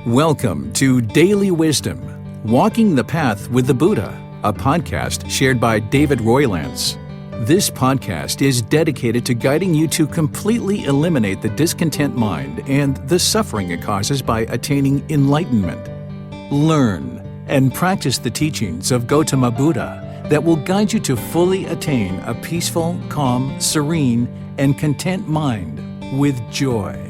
Welcome to Daily Wisdom, Walking the Path with the Buddha, a podcast shared by David Roylance. This podcast is dedicated to guiding you to completely eliminate the discontent mind and the suffering it causes by attaining enlightenment. Learn and practice the teachings of Gotama Buddha that will guide you to fully attain a peaceful, calm, serene, and content mind with joy.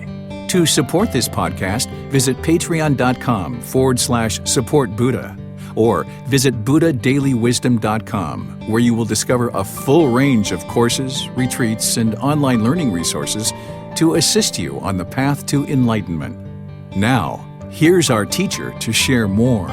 To support this podcast, visit patreon.com/support Buddha or visit buddhadailywisdom.com, where you will discover a full range of courses, retreats, and online learning resources to assist you on the path to enlightenment. Now, here's our teacher to share more.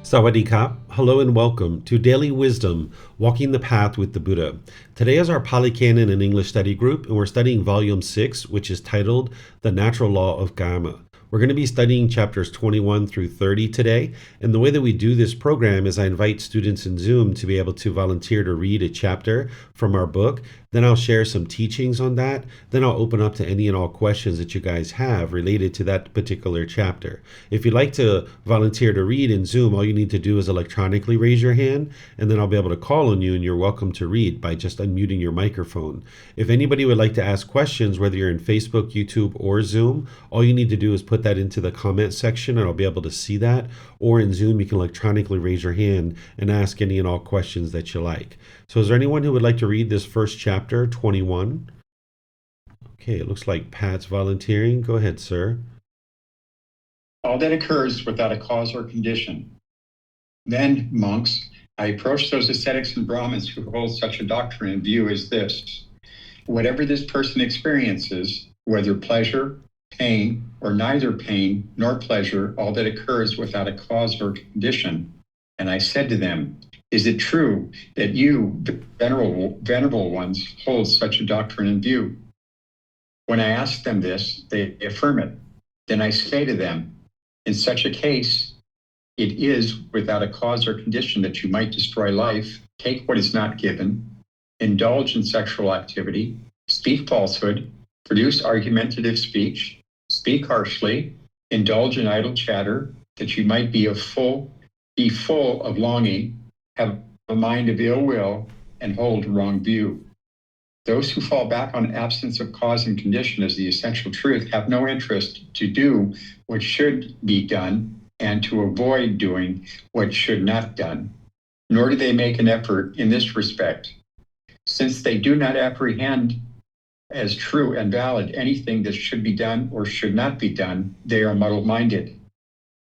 Sawadee Ka. Hello and welcome to Daily Wisdom, Walking the Path with the Buddha. Today is our Pali Canon and English study group, and we're studying Volume 6, which is titled The Natural Law of Kamma. We're going to be studying chapters 21 through 30 today, and the way that we do this program is I invite students in Zoom to be able to volunteer to read a chapter from our book. Then I'll share some teachings on that. Then I'll open up to any and all questions that you guys have related to that particular chapter. If you'd like to volunteer to read in Zoom, all you need to do is electronically raise your hand, and then I'll be able to call on you, and you're welcome to read by just unmuting your microphone. If anybody would like to ask questions, whether you're in Facebook, YouTube, or Zoom, all you need to do is put that into the comment section, and I'll be able to see that. Or in Zoom, you can electronically raise your hand and ask any and all questions that you like. So is there anyone who would like to read this first chapter, 21? Okay, it looks like Pat's volunteering. Go ahead, sir. All that occurs without a cause or condition. Then, monks, I approach those ascetics and Brahmins who hold such a doctrine in view as this. Whatever this person experiences, whether pleasure, pain, or neither pain nor pleasure, all that occurs without a cause or condition. And I said to them, is it true that you, the venerable ones, hold such a doctrine in view? When I ask them this, they affirm it. Then I say to them, in such a case, it is without a cause or condition that you might destroy life, take what is not given, indulge in sexual activity, speak falsehood, produce argumentative speech, speak harshly, indulge in idle chatter, that you might be full of longing, have a mind of ill will, and hold a wrong view. Those who fall back on absence of cause and condition as the essential truth have no interest to do what should be done and to avoid doing what should not done, nor do they make an effort in this respect. Since they do not apprehend as true and valid anything that should be done or should not be done, they are muddle-minded.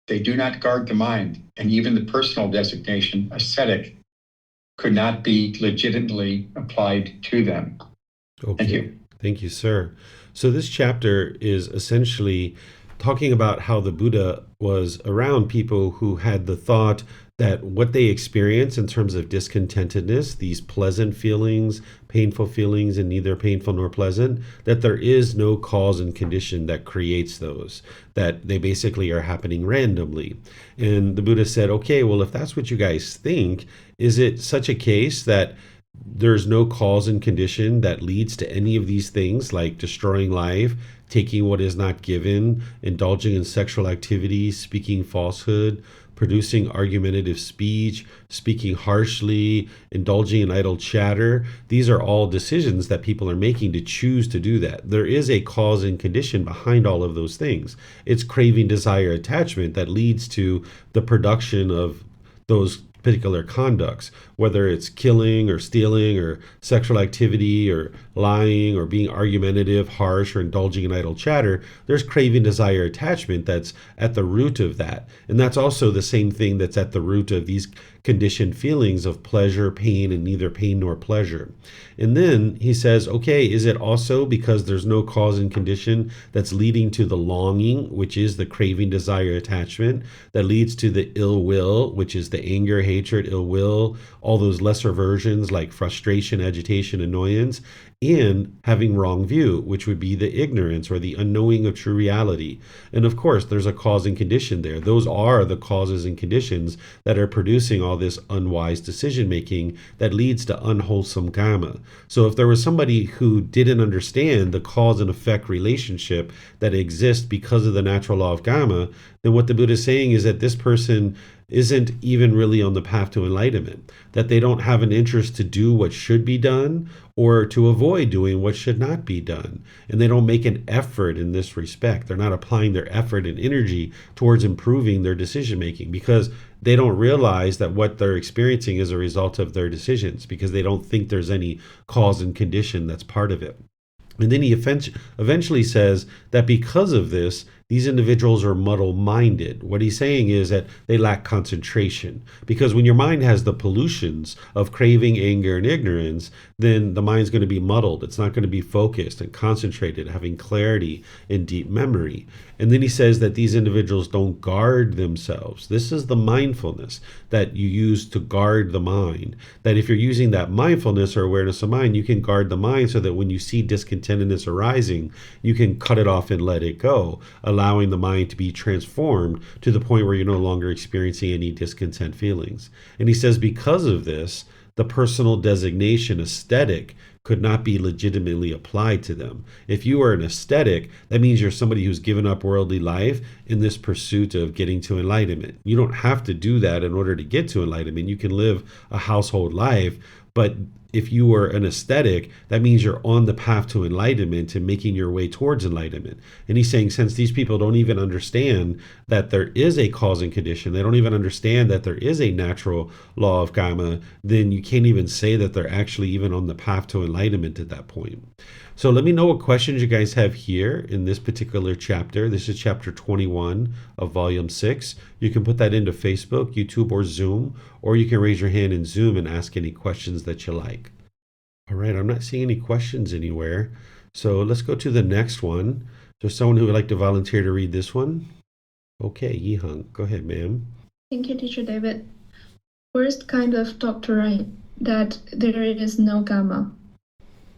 They do not guard the mind, and even the personal designation, ascetic, could not be legitimately applied to them. Okay. Thank you. Thank you, sir. So this chapter is essentially talking about how the Buddha was around people who had the thought that what they experience in terms of discontentedness, these pleasant feelings, painful feelings, and neither painful nor pleasant, that there is no cause and condition that creates those, that they basically are happening randomly. And the Buddha said, okay, well, if that's what you guys think, is it such a case that there's no cause and condition that leads to any of these things, like destroying life, taking what is not given, indulging in sexual activity, speaking falsehood, producing argumentative speech, speaking harshly, indulging in idle chatter? These are all decisions that people are making to choose to do that. There is a cause and condition behind all of those things. It's craving, desire, attachment that leads to the production of those particular conducts, whether it's killing or stealing or sexual activity or lying or being argumentative, harsh, or indulging in idle chatter. There's craving, desire, attachment that's at the root of that. And that's also the same thing that's at the root of these conditioned feelings of pleasure, pain, and neither pain nor pleasure. And then he says, okay, is it also because there's no cause and condition that's leading to the longing, which is the craving, desire, attachment, that leads to the ill will, which is the anger, hatred, ill will, all those lesser versions like frustration, agitation, annoyance? and having wrong view, which would be the ignorance or the unknowing of true reality. And of course, there's a cause and condition there. Those are the causes and conditions that are producing all this unwise decision making that leads to unwholesome karma. So if there was somebody who didn't understand the cause and effect relationship that exists because of the natural law of karma, then what the Buddha is saying is that this person isn't even really on the path to enlightenment, that they don't have an interest to do what should be done or to avoid doing what should not be done. And they don't make an effort in this respect. They're not applying their effort and energy towards improving their decision making because they don't realize that what they're experiencing is a result of their decisions, because they don't think there's any cause and condition that's part of it. And then he eventually says that because of this, these individuals are muddle-minded. What he's saying is that they lack concentration. Because when your mind has the pollutions of craving, anger, and ignorance, then the mind's going to be muddled. It's not going to be focused and concentrated, having clarity and deep memory. And then he says that these individuals don't guard themselves. This is the mindfulness that you use to guard the mind. That if you're using that mindfulness or awareness of mind, you can guard the mind so that when you see discontentedness arising, you can cut it off and let it go, allowing the mind to be transformed to the point where you're no longer experiencing any discontent feelings. And he says because of this, the personal designation aesthetic could not be legitimately applied to them. If you are an ascetic, that means you're somebody who's given up worldly life in this pursuit of getting to enlightenment. You don't have to do that in order to get to enlightenment. You can live a household life, but if you are an ascetic, that means you're on the path to enlightenment and making your way towards enlightenment. And he's saying, since these people don't even understand that there is a cause and condition, they don't even understand that there is a natural law of karma, then you can't even say that they're actually even on the path to enlightenment at that point. So let me know what questions you guys have here in this particular chapter. This is chapter 21 of volume 6. You can put that into Facebook, YouTube, or Zoom, or you can raise your hand in Zoom and ask any questions that you like. All right, I'm not seeing any questions anywhere. So let's go to the next one. There's someone who would like to volunteer to read this one. Okay, Yihang, go ahead, ma'am. Thank you, Teacher David. First kind of doctrine, that there is no Kamma.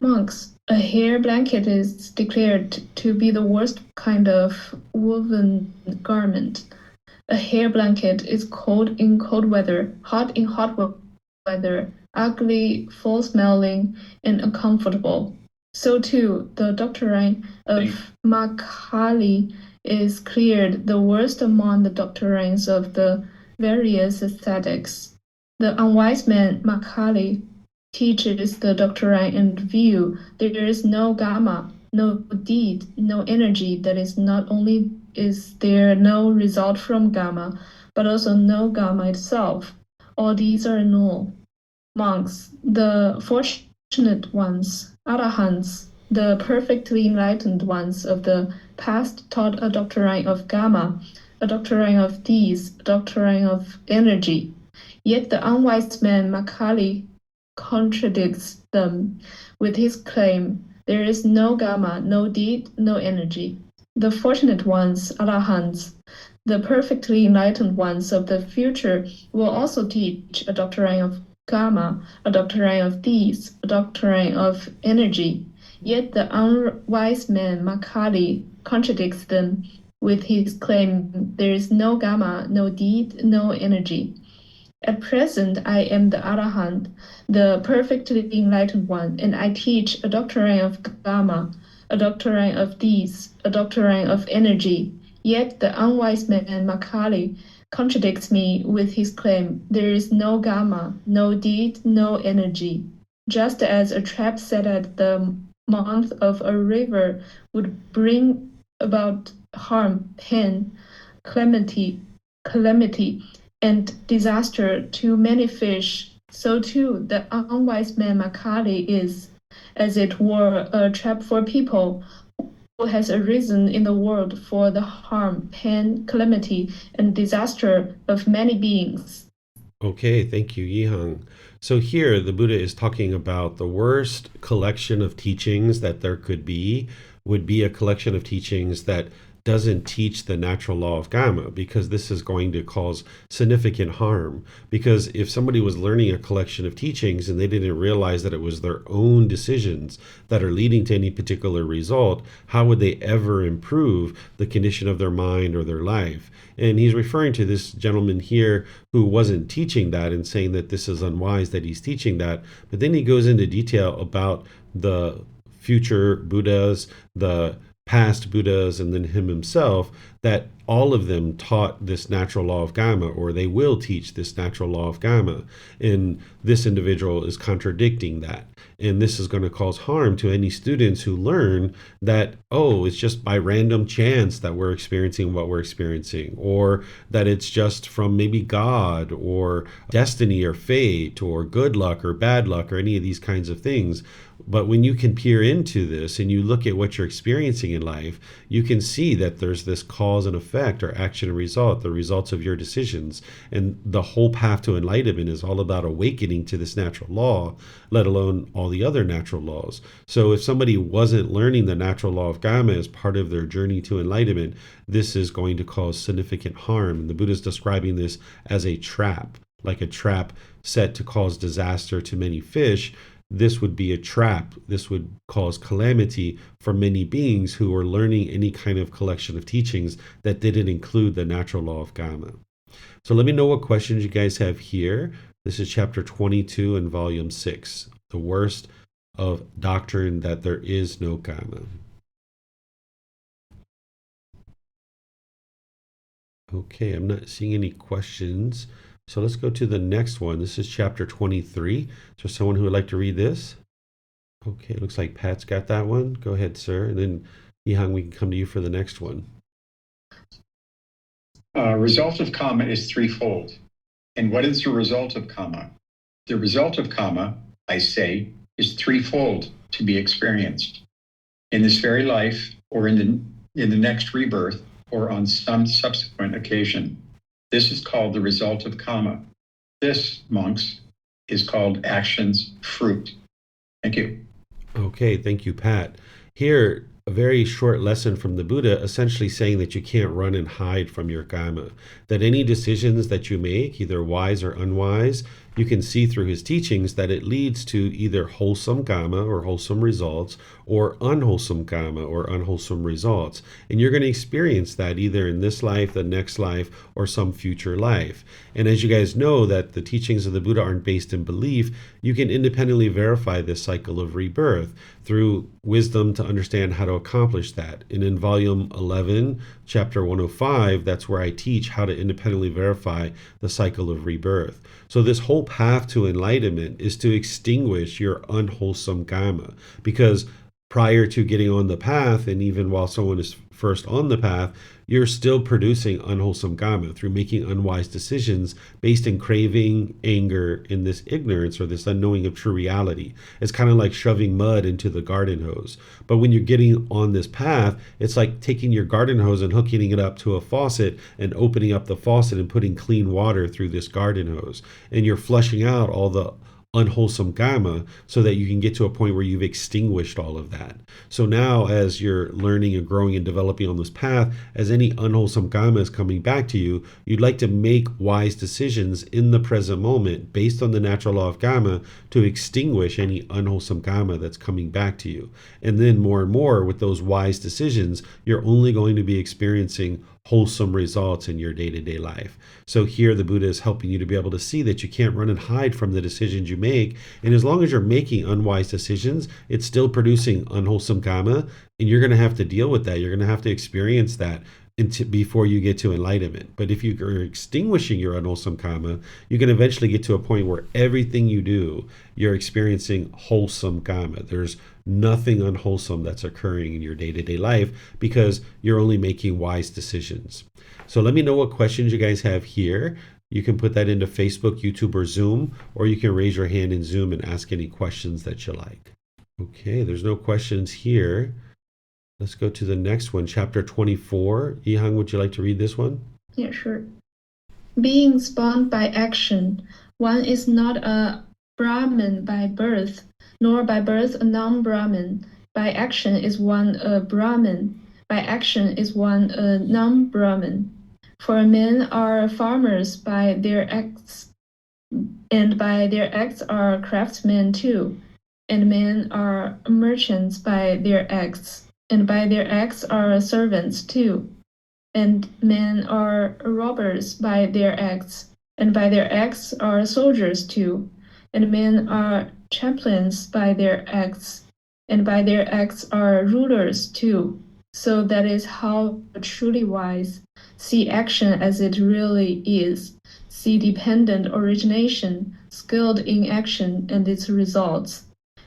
Monks, a hair blanket is declared to be the worst kind of woven garment. A hair blanket is cold in cold weather, hot in hot weather, ugly, foul-smelling, and uncomfortable. So too, the doctrine of Makkhali is cleared the worst among the doctrines of the various ascetics. The unwise man Makkhali teaches the doctrine and view there is no Dhamma, no deed, no energy, that is not only is there no result from Dhamma, but also no Dhamma itself. All these are null. Monks, the fortunate ones, arahants, the perfectly enlightened ones of the past taught a doctrine of Dhamma, a doctrine of deeds, a doctrine of energy. Yet the unwise man Makkhali contradicts them with his claim there is no Dhamma, no deed, no energy. The fortunate ones, arahants, the perfectly enlightened ones of the future, will also teach a doctrine of Kamma, a doctrine of deeds, a doctrine of energy. Yet the unwise man Makkhali contradicts them with his claim there is no Dhamma, no deed, no energy. At present, I am the Arahant, the perfectly enlightened one, and I teach a doctrine of Dhamma, a doctrine of deeds, a doctrine of energy. Yet the unwise man Makkhali contradicts me with his claim there is no Dhamma, no deed, no energy. Just as a trap set at the mouth of a river would bring about harm, pain, calamity, and disaster to many fish, so too the unwise man Makkhali is, as it were, a trap for people who has arisen in the world for the harm, pain, calamity, and disaster of many beings. Okay, thank you, Yihang. So here the Buddha is talking about the worst collection of teachings that there could be would be a collection of teachings that doesn't teach the natural law of Kamma, because this is going to cause significant harm. Because if somebody was learning a collection of teachings and they didn't realize that it was their own decisions that are leading to any particular result, how would they ever improve the condition of their mind or their life? And he's referring to this gentleman here who wasn't teaching that and saying that this is unwise that he's teaching that. But then he goes into detail about the future Buddhas, the past Buddhas, and then him himself, that all of them taught this natural law of Kamma, or they will teach this natural law of Kamma. And this individual is contradicting that. And this is going to cause harm to any students who learn that, oh, it's just by random chance that we're experiencing what we're experiencing, or that it's just from maybe God or destiny or fate or good luck or bad luck or any of these kinds of things. But when you can peer into this and you look at what you're experiencing in life, you can see that there's this cause and effect, or action and result, the results of your decisions. And the whole path to enlightenment is all about awakening to this natural law, let alone all the other natural laws. So if somebody wasn't learning the natural law of Kamma as part of their journey to enlightenment, this is going to cause significant harm. And the Buddha is describing this as a trap, like a trap set to cause disaster to many fish. This would be a trap. This would cause calamity for many beings who are learning any kind of collection of teachings that didn't include the natural law of Kamma. So let me know what questions you guys have here. This is chapter 22 in volume 6, the worst of doctrine that there is no Kamma. Okay, I'm not seeing any questions. So let's go to the next one. This is chapter 23. Is there someone who would like to read this? Okay, it looks like Pat's got that one. Go ahead, sir. And then, Yihang, we can come to you for the next one. Result of Kamma is threefold. And what is the result of Kamma? The result of Kamma, I say, is threefold to be experienced in this very life, or in the next rebirth, or on some subsequent occasion. This is called the result of Kamma. This, monks, is called action's fruit. Thank you. Okay, thank you, Pat. Here, a very short lesson from the Buddha, essentially saying that you can't run and hide from your Kamma, that any decisions that you make, either wise or unwise, you can see through his teachings that it leads to either wholesome Kamma or wholesome results, or unwholesome Kamma or unwholesome results. And you're going to experience that either in this life, the next life, or some future life. And as you guys know that the teachings of the Buddha aren't based in belief, you can independently verify this cycle of rebirth through wisdom to understand how to accomplish that. And in volume 11, chapter 105, that's where I teach how to independently verify the cycle of rebirth. So this whole path to enlightenment is to extinguish your unwholesome Kamma, because prior to getting on the path, and even while someone is first on the path, you're still producing unwholesome Kamma through making unwise decisions based in craving, anger, in this ignorance or this unknowing of true reality. It's kind of like shoving mud into the garden hose. But when you're getting on this path, it's like taking your garden hose and hooking it up to a faucet and opening up the faucet and putting clean water through this garden hose. And you're flushing out all the unwholesome Kamma so that you can get to a point where you've extinguished all of that. So now as you're learning and growing and developing on this path, as any unwholesome Kamma is coming back to you, you'd like to make wise decisions in the present moment based on the natural law of Kamma to extinguish any unwholesome Kamma that's coming back to you. And then more and more with those wise decisions, you're only going to be experiencing wholesome results in your day-to-day life. So here the Buddha is helping you to be able to see that you can't run and hide from the decisions you make. And as long as you're making unwise decisions, it's still producing unwholesome Kamma, and you're going to have to deal with that. You're going to have to experience that before you get to enlightenment. But if you're extinguishing your unwholesome Kamma, you can eventually get to a point where everything you do, you're experiencing wholesome Kamma. There's nothing unwholesome that's occurring in your day-to-day life because you're only making wise decisions. So let me know what questions you guys have here. You can put that into Facebook, YouTube, or Zoom, or you can raise your hand in Zoom and ask any questions that you like. Okay, there's no questions here. Let's go to the next one, chapter 24. Yihang, would you like to read this one? Yeah, sure. Being spawned by action, one is not a Brahmin by birth, nor by birth a non-Brahmin. By action is one a Brahmin. by action is one a non-Brahmin. For men are farmers by their acts, and by their acts are craftsmen too. And men are merchants by their acts, and by their acts are servants too. And men are robbers by their acts, and by their acts are soldiers too. And men are chaplains by their acts, and by their acts are rulers too. So that is how the truly wise see action as it really is, see dependent origination, skilled in action and its results.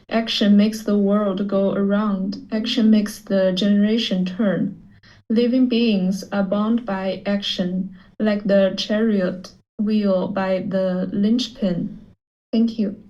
Action makes the world go around, action makes the generation turn. Living beings are bound by action, like the chariot wheel by the linchpin. Thank you.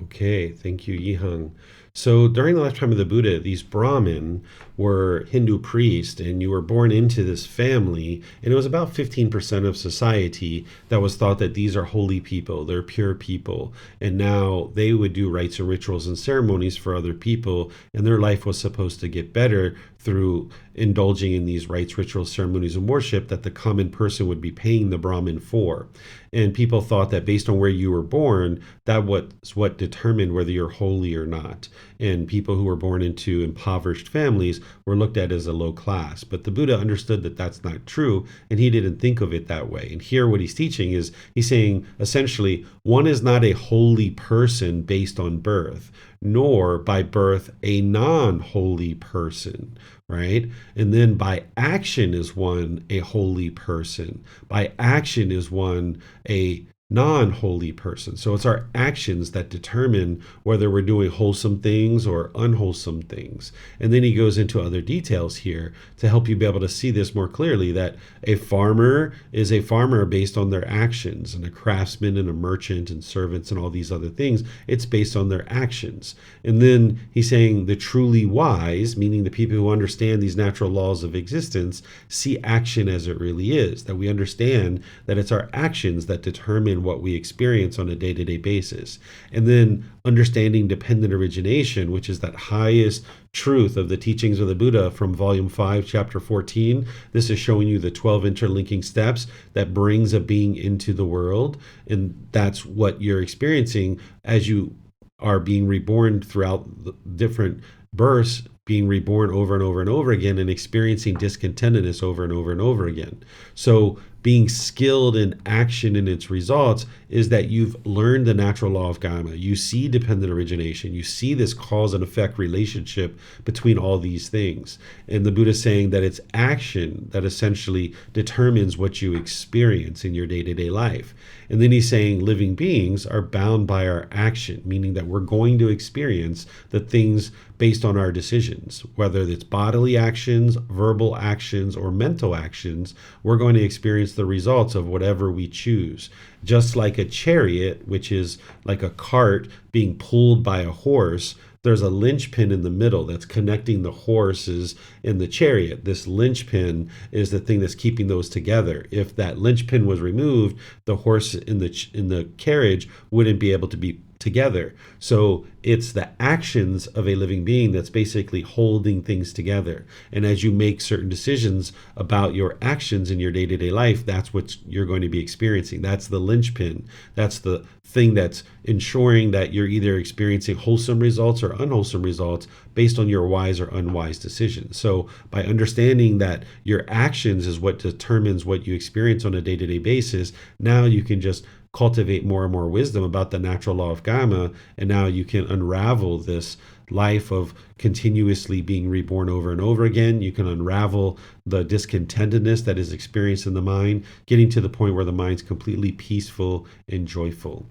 Okay, thank you, Yihang. So during the lifetime of the Buddha, these Brahmin were Hindu priests, and you were born into this family, and it was about 15% of society that was thought that these are holy people, they're pure people, and now they would do rites and rituals and ceremonies for other people, and their life was supposed to get better through indulging in these rites, rituals, ceremonies, and worship that the common person would be paying the Brahmin for. And people thought that based on where you were born, that was what determined whether you're holy or not. And people who were born into impoverished families were looked at as a low class. But the Buddha understood that that's not true, and he didn't think of it that way. And here what he's teaching is, he's saying essentially, one is not a holy person based on birth, nor by birth a non-holy person, right? And then by action is one a holy person. By action is one a non-holy person. So it's our actions that determine whether we're doing wholesome things or unwholesome things. And then he goes into other details here to help you be able to see this more clearly, that a farmer is a farmer based on their actions, and a craftsman and a merchant and servants and all these other things, it's based on their actions. And then he's saying the truly wise, meaning the people who understand these natural laws of existence, see action as it really is, that we understand that it's our actions that determine what we experience on a day-to-day basis. And then understanding dependent origination, which is that highest truth of the teachings of the Buddha from volume 5, chapter 14. This is showing you the 12 interlinking steps that brings a being into the world. And that's what you're experiencing as you are being reborn throughout the different births, being reborn over and over and over again, and experiencing discontentedness over and over and over again. So being skilled in action and its results is that you've learned the natural law of Kamma. You see dependent origination. You see this cause and effect relationship between all these things. And the Buddha is saying that it's action that essentially determines what you experience in your day-to-day life. And then he's saying living beings are bound by our action, meaning that we're going to experience the things based on our decisions, whether it's bodily actions, verbal actions, or mental actions. We're going to experience the results of whatever we choose. Just like a chariot, which is like a cart being pulled by a horse, there's a linchpin in the middle that's connecting the horses in the chariot. This linchpin is the thing that's keeping those together. If that linchpin was removed, the horse in the carriage wouldn't be able to be together. So it's the actions of a living being that's basically holding things together. And as you make certain decisions about your actions in your day-to-day life, that's what you're going to be experiencing. That's the linchpin. That's the thing that's ensuring that you're either experiencing wholesome results or unwholesome results based on your wise or unwise decisions. So by understanding that your actions is what determines what you experience on a day-to-day basis, now you can just cultivate more and more wisdom about the natural law of Kamma, and now you can unravel this life of continuously being reborn over and over again. You can unravel the discontentedness that is experienced in the mind, getting to the point where the mind's completely peaceful and joyful.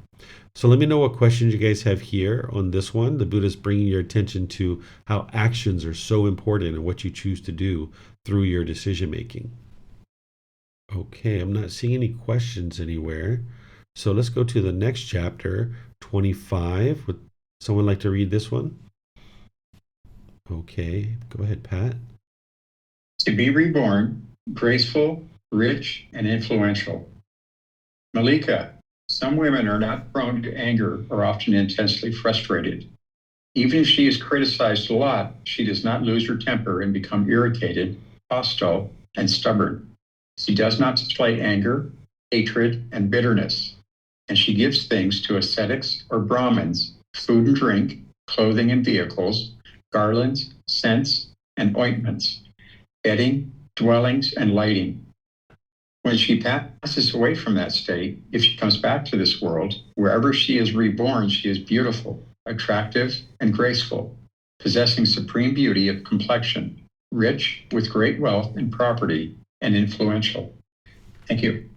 So let me know what questions you guys have here on this one. The Buddha's bringing your attention to how actions are so important and what you choose to do through your decision making. Okay, I'm not seeing any questions anywhere. So let's go to the next chapter, 25. Would someone like to read this one? Okay, go ahead, Pat. To be reborn, graceful, rich, and influential. Malika, some women are not prone to anger or often intensely frustrated. Even if she is criticized a lot, she does not lose her temper and become irritated hostile, and stubborn. She does not display anger, hatred, and bitterness, and she gives things to ascetics or Brahmins, food and drink, clothing and vehicles, garlands, scents, and ointments, bedding, dwellings, and lighting. When she passes away from that state, if she comes back to this world, wherever she is reborn, she is beautiful, attractive, and graceful, possessing supreme beauty of complexion, rich with great wealth and property, and influential. Thank you.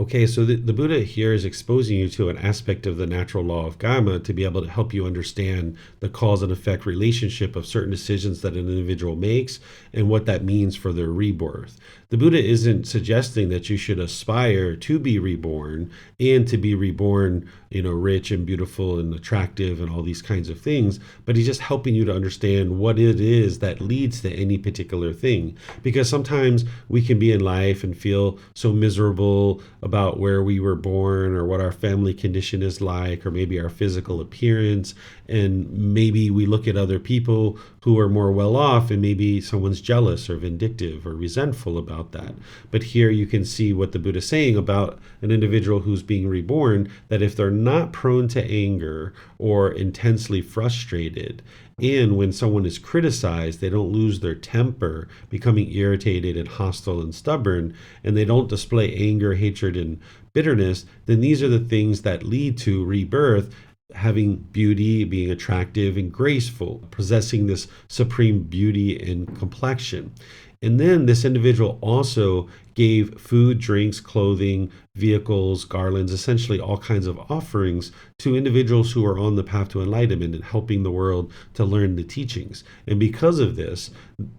Okay, so the Buddha here is exposing you to an aspect of the natural law of Kamma to be able to help you understand the cause and effect relationship of certain decisions that an individual makes and what that means for their rebirth. The Buddha isn't suggesting that you should aspire to be reborn and to be reborn, rich and beautiful and attractive and all these kinds of things, but he's just helping you to understand what it is that leads to any particular thing. Because sometimes we can be in life and feel so miserable about where we were born or what our family condition is like, or maybe our physical appearance, and maybe we look at other people who are more well off and maybe someone's jealous or vindictive or resentful about that. But here you can see what the Buddha is saying about an individual who's being reborn, that if they're not prone to anger or intensely frustrated, and when someone is criticized, they don't lose their temper, becoming irritated and hostile and stubborn, and they don't display anger, hatred, and bitterness, then these are the things that lead to rebirth, having beauty, being attractive and graceful, possessing this supreme beauty and complexion. And then this individual also gave food, drinks, clothing, vehicles, garlands, essentially all kinds of offerings to individuals who are on the path to enlightenment and helping the world to learn the teachings. And because of this,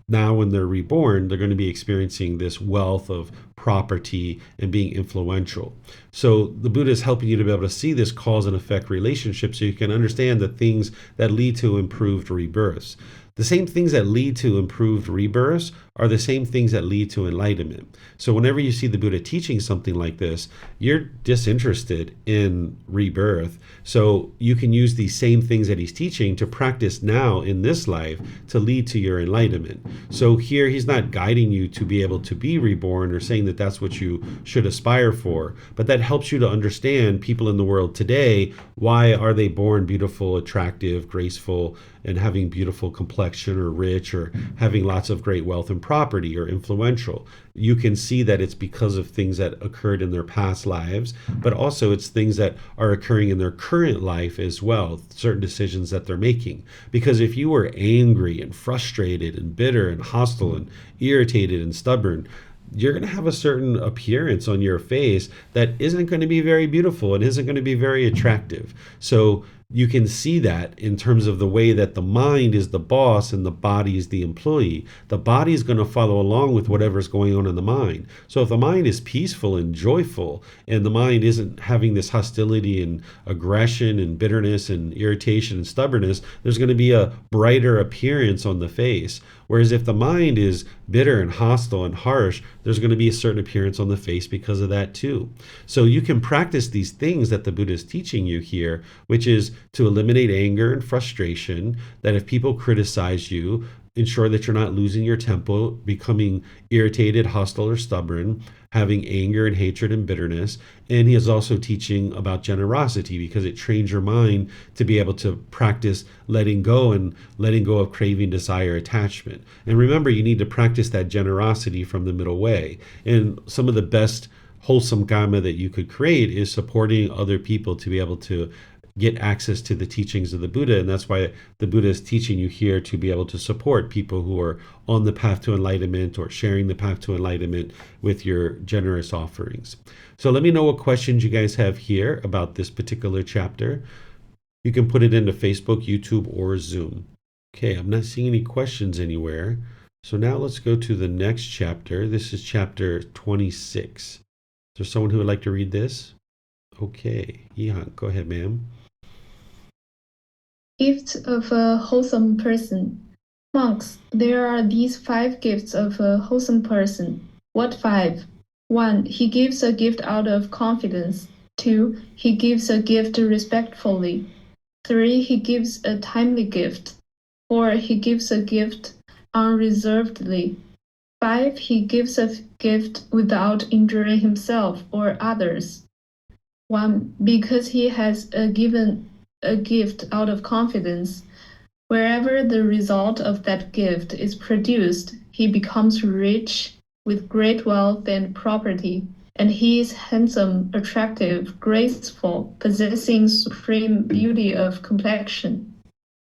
now when they're reborn, they're going to be experiencing this wealth of property and being influential. So the Buddha is helping you to be able to see this cause and effect relationship so you can understand the things that lead to improved rebirths. The same things that lead to improved rebirths are the same things that lead to enlightenment. So whenever you see the Buddha teaching something like this, you're disinterested in rebirth. So you can use these same things that he's teaching to practice now in this life to lead to your enlightenment. So here he's not guiding you to be able to be reborn or saying that that's what you should aspire for, but that helps you to understand people in the world today. Why are they born beautiful, attractive, graceful, and having beautiful complexion or rich or having lots of great wealth and property or influential? You can see that it's because of things that occurred in their past lives, but also it's things that are occurring in their current life as well, certain decisions that they're making. Because if you were angry and frustrated and bitter and hostile and irritated and stubborn, you're going to have a certain appearance on your face that isn't going to be very beautiful and isn't going to be very attractive. So you can see that in terms of the way that the mind is the boss and the body is the employee. The body is going to follow along with whatever's going on in the mind. So if the mind is peaceful and joyful and the mind isn't having this hostility and aggression and bitterness and irritation and stubbornness, there's going to be a brighter appearance on the face. Whereas if the mind is bitter and hostile and harsh, there's going to be a certain appearance on the face because of that too. So you can practice these things that the Buddha is teaching you here, which is to eliminate anger and frustration, that if people criticize you, ensure that you're not losing your temper, becoming irritated, hostile, or stubborn, having anger and hatred and bitterness. And he is also teaching about generosity because it trains your mind to be able to practice letting go and letting go of craving, desire, attachment. And remember, you need to practice that generosity from the middle way. And some of the best wholesome Kamma that you could create is supporting other people to be able to get access to the teachings of the Buddha. And that's why the Buddha is teaching you here to be able to support people who are on the path to enlightenment or sharing the path to enlightenment with your generous offerings. So let me know what questions you guys have here about this particular chapter. You can put it into Facebook, YouTube, or Zoom. Okay, I'm not seeing any questions anywhere. So now let's go to the next chapter. This is chapter 26. Is there someone who would like to read this? Okay, Yihan, go ahead, ma'am. Gifts of a wholesome person. Monks, there are these 5 gifts of a wholesome person. What 5? 1. He gives a gift out of confidence. 2. He gives a gift respectfully. 3. He gives a timely gift. 4. He gives a gift unreservedly. 5. He gives a gift without injuring himself or others. 1. Because he has given a gift out of confidence. Wherever the result of that gift is produced, he becomes rich with great wealth and property, and he is handsome, attractive, graceful, possessing supreme beauty of complexion.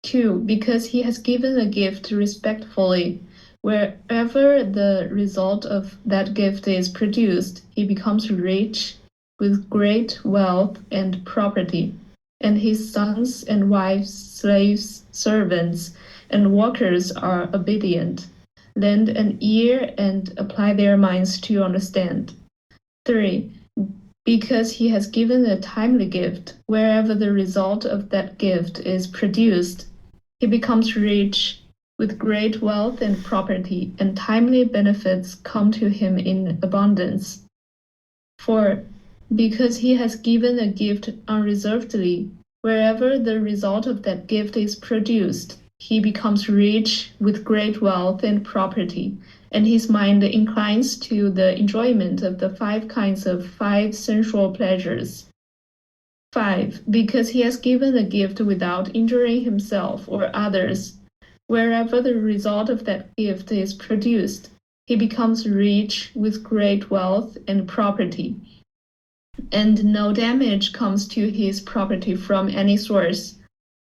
2. Because he has given a gift respectfully. Wherever the result of that gift is produced, he becomes rich with great wealth and property, and his sons and wives, slaves, servants, and workers are obedient. Lend an ear and apply their minds to understand. 3. Because he has given a timely gift, wherever the result of that gift is produced, he becomes rich with great wealth and property, and timely benefits come to him in abundance. 4. Because he has given a gift unreservedly, wherever the result of that gift is produced, he becomes rich with great wealth and property, and his mind inclines to the enjoyment of the 5 kinds of 5 sensual pleasures. 5. Because he has given a gift without injuring himself or others, wherever the result of that gift is produced, he becomes rich with great wealth and property, and no damage comes to his property from any source,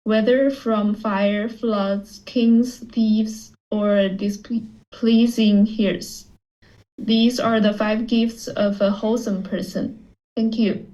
whether from fire, floods, kings, thieves, or displeasing hears. These are the 5 gifts of a wholesome person. Thank you.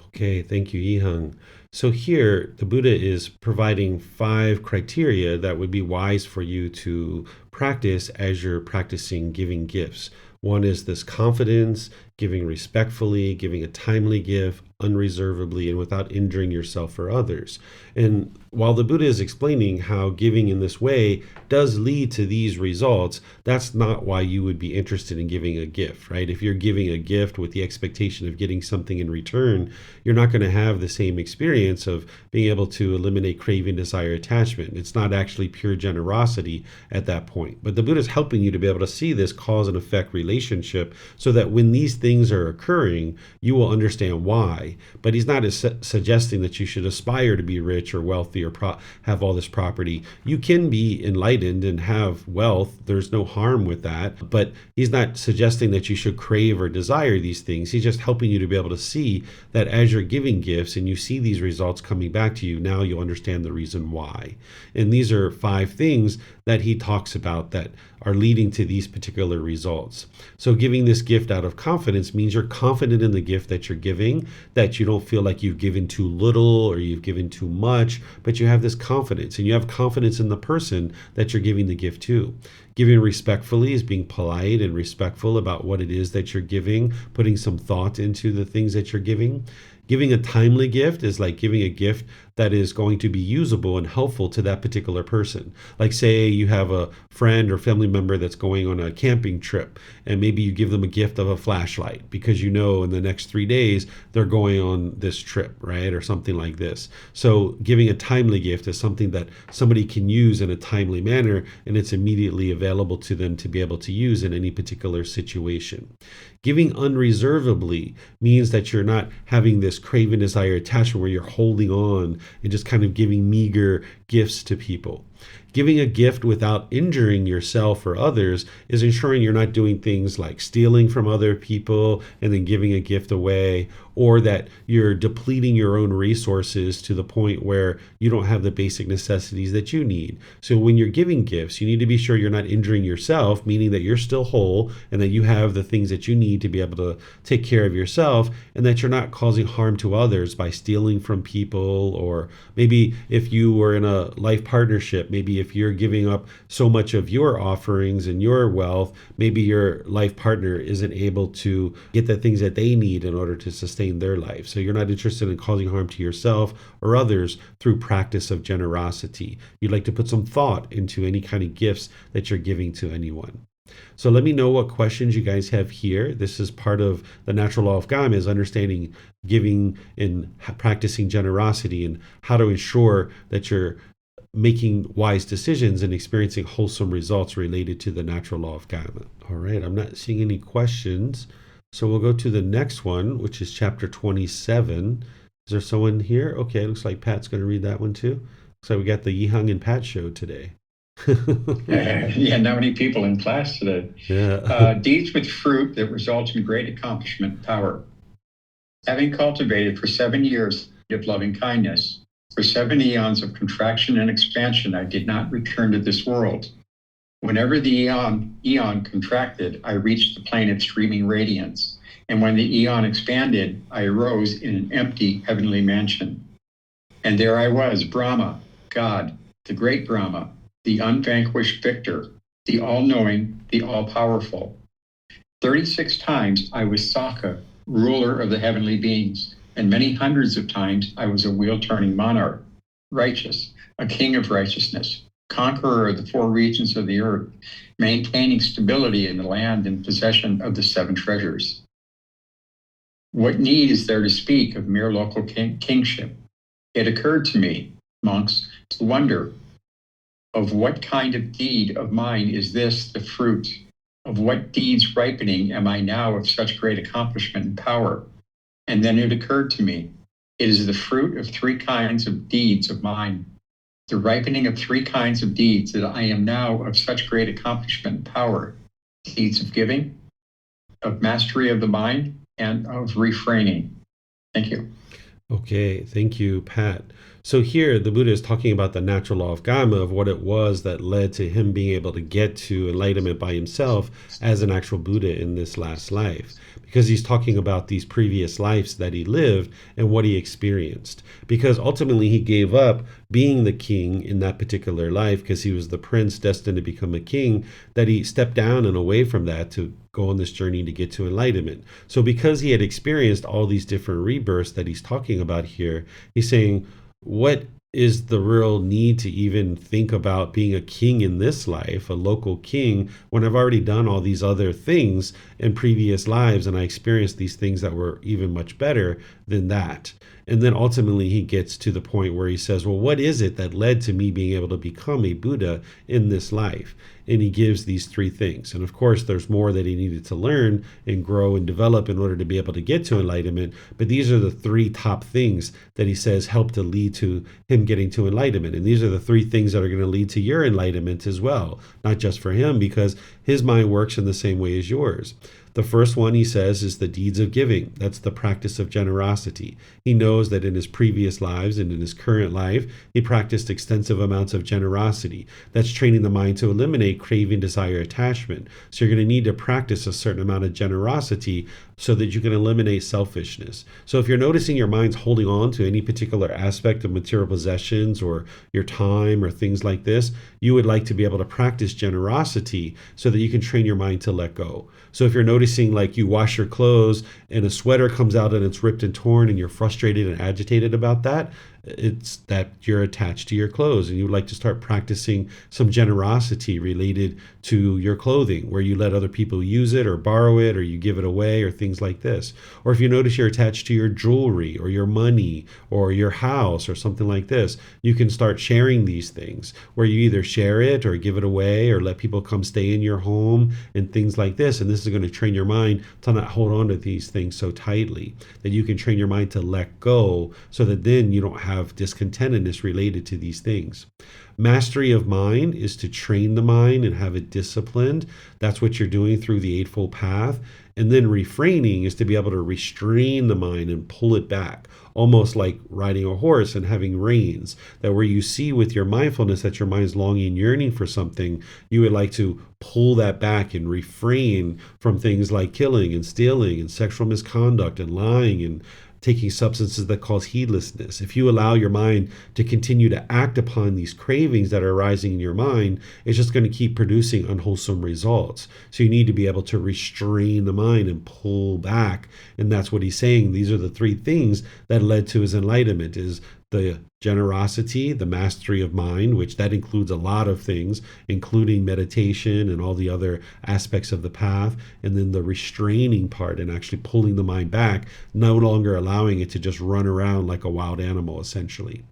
Okay, thank you, Yihang. So here, the Buddha is providing 5 criteria that would be wise for you to practice as you're practicing giving gifts. One is this confidence, giving respectfully, giving a timely gift, unreservedly, and without injuring yourself or others. And while the Buddha is explaining how giving in this way does lead to these results, that's not why you would be interested in giving a gift, right? If you're giving a gift with the expectation of getting something in return, you're not going to have the same experience of being able to eliminate craving, desire, attachment. It's not actually pure generosity at that point. But the Buddha is helping you to be able to see this cause and effect relationship so that when these things are occurring, you will understand why. But he's not suggesting that you should aspire to be rich or wealthy or have all this property. You can be enlightened and have wealth. There's no harm with that. But he's not suggesting that you should crave or desire these things. He's just helping you to be able to see that as you're giving gifts and you see these results coming back to you, now you'll understand the reason why. And these are 5 things that he talks about that are leading to these particular results. So giving this gift out of confidence means you're confident in the gift that you're giving, that you don't feel like you've given too little or you've given too much, but you have this confidence, and you have confidence in the person that you're giving the gift to. Giving respectfully is being polite and respectful about what it is that you're giving, putting some thought into the things that you're giving. Giving a timely gift is like giving a gift that is going to be usable and helpful to that particular person. Like say you have a friend or family member that's going on a camping trip, and maybe you give them a gift of a flashlight because you know in the next 3 days they're going on this trip, right? Or something like this. So giving a timely gift is something that somebody can use in a timely manner, and it's immediately available to them to be able to use in any particular situation. Giving unreservedly means that you're not having this craving, desire, attachment where you're holding on and just kind of giving meager gifts to people. Giving a gift without injuring yourself or others is ensuring you're not doing things like stealing from other people and then giving a gift away, or that you're depleting your own resources to the point where you don't have the basic necessities that you need. So when you're giving gifts, you need to be sure you're not injuring yourself, meaning that you're still whole and that you have the things that you need to be able to take care of yourself, and that you're not causing harm to others by stealing from people. Or maybe if you were in a life partnership, maybe if you're giving up so much of your offerings and your wealth, maybe your life partner isn't able to get the things that they need in order to sustain their life. So you're not interested in causing harm to yourself or others through practice of generosity. You'd like to put some thought into any kind of gifts that you're giving to anyone. So let me know what questions you guys have here. This is part of the natural law of Kamma, is understanding giving and practicing generosity and how to ensure that you're making wise decisions and experiencing wholesome results related to the natural law of karma. All right, I'm not seeing any questions. So we'll go to the next one, which is chapter 27. Is there someone here? Okay, looks like Pat's going to read that one too. So we got the Yihang and Pat show today. Yeah, not many people in class today. Yeah. Deeds with fruit that result in great accomplishment and power. Having cultivated for 7 years of loving kindness, for 7 eons of contraction and expansion, I did not return to this world. Whenever the eon contracted, I reached the plane of streaming radiance. And when the eon expanded, I arose in an empty heavenly mansion. And there I was, Brahma, God, the great Brahma, the unvanquished victor, the all-knowing, the all-powerful. 36 times I was Sakha, ruler of the heavenly beings, and many hundreds of times I was a wheel-turning monarch, righteous, a king of righteousness, conqueror of the 4 regions of the earth, maintaining stability in the land and possession of the 7 treasures. What need is there to speak of mere local kingship? It occurred to me, monks, to wonder of what kind of deed of mine is this the fruit? Of what deeds ripening am I now of such great accomplishment and power? And then it occurred to me, it is the fruit of 3 kinds of deeds of mine, the ripening of 3 kinds of deeds that I am now of such great accomplishment and power, deeds of giving, of mastery of the mind, and of refraining. Thank you. Okay, thank you, Pat. So here the Buddha is talking about the natural law of Kamma, of what it was that led to him being able to get to enlightenment by himself as an actual Buddha in this last life. Because he's talking about these previous lives that he lived and what he experienced. Because ultimately he gave up being the king in that particular life because he was the prince destined to become a king, that he stepped down and away from that to go on this journey to get to enlightenment. So because he had experienced all these different rebirths that he's talking about here, he's saying, what is the real need to even think about being a king in this life, a local king, when I've already done all these other things in previous lives and I experienced these things that were even much better than that? And then ultimately he gets to the point where he says, well, what is it that led to me being able to become a Buddha in this life? And he gives these 3 things. And of course, there's more that he needed to learn and grow and develop in order to be able to get to enlightenment. But these are the 3 top things that he says help to lead to him getting to enlightenment. And these are the 3 things that are going to lead to your enlightenment as well, not just for him, because his mind works in the same way as yours. The first one, he says, is the deeds of giving. That's the practice of generosity. He knows that in his previous lives and in his current life, he practiced extensive amounts of generosity. That's training the mind to eliminate craving, desire, attachment. So you're going to need to practice a certain amount of generosity so that you can eliminate selfishness. So if you're noticing your mind's holding on to any particular aspect of material possessions or your time or things like this, you would like to be able to practice generosity so that you can train your mind to let go. So if you're noticing like you wash your clothes and a sweater comes out and it's ripped and torn and you're frustrated and agitated about that, it's that you're attached to your clothes and you would like to start practicing some generosity related to your clothing, where you let other people use it or borrow it or you give it away or things like this. Or if you notice you're attached to your jewelry or your money or your house or something like this, you can start sharing these things, where you either share it or give it away or let people come stay in your home and things like this. And this is going to train your mind to not hold on to these things so tightly, that you can train your mind to let go, so that then you don't have discontentedness related to these things. Mastery of mind is to train the mind and have it disciplined. That's what you're doing through the Eightfold Path. And then refraining is to be able to restrain the mind and pull it back, almost like riding a horse and having reins, that where you see with your mindfulness that your mind's longing and yearning for something, you would like to pull that back and refrain from things like killing and stealing and sexual misconduct and lying and taking substances that cause heedlessness. If you allow your mind to continue to act upon these cravings that are arising in your mind, it's just going to keep producing unwholesome results. So you need to be able to restrain the mind and pull back. And that's what he's saying. These are the 3 things that led to his enlightenment: is the generosity, the mastery of mind, which that includes a lot of things, including meditation and all the other aspects of the path, and then the restraining part and actually pulling the mind back, no longer allowing it to just run around like a wild animal, essentially.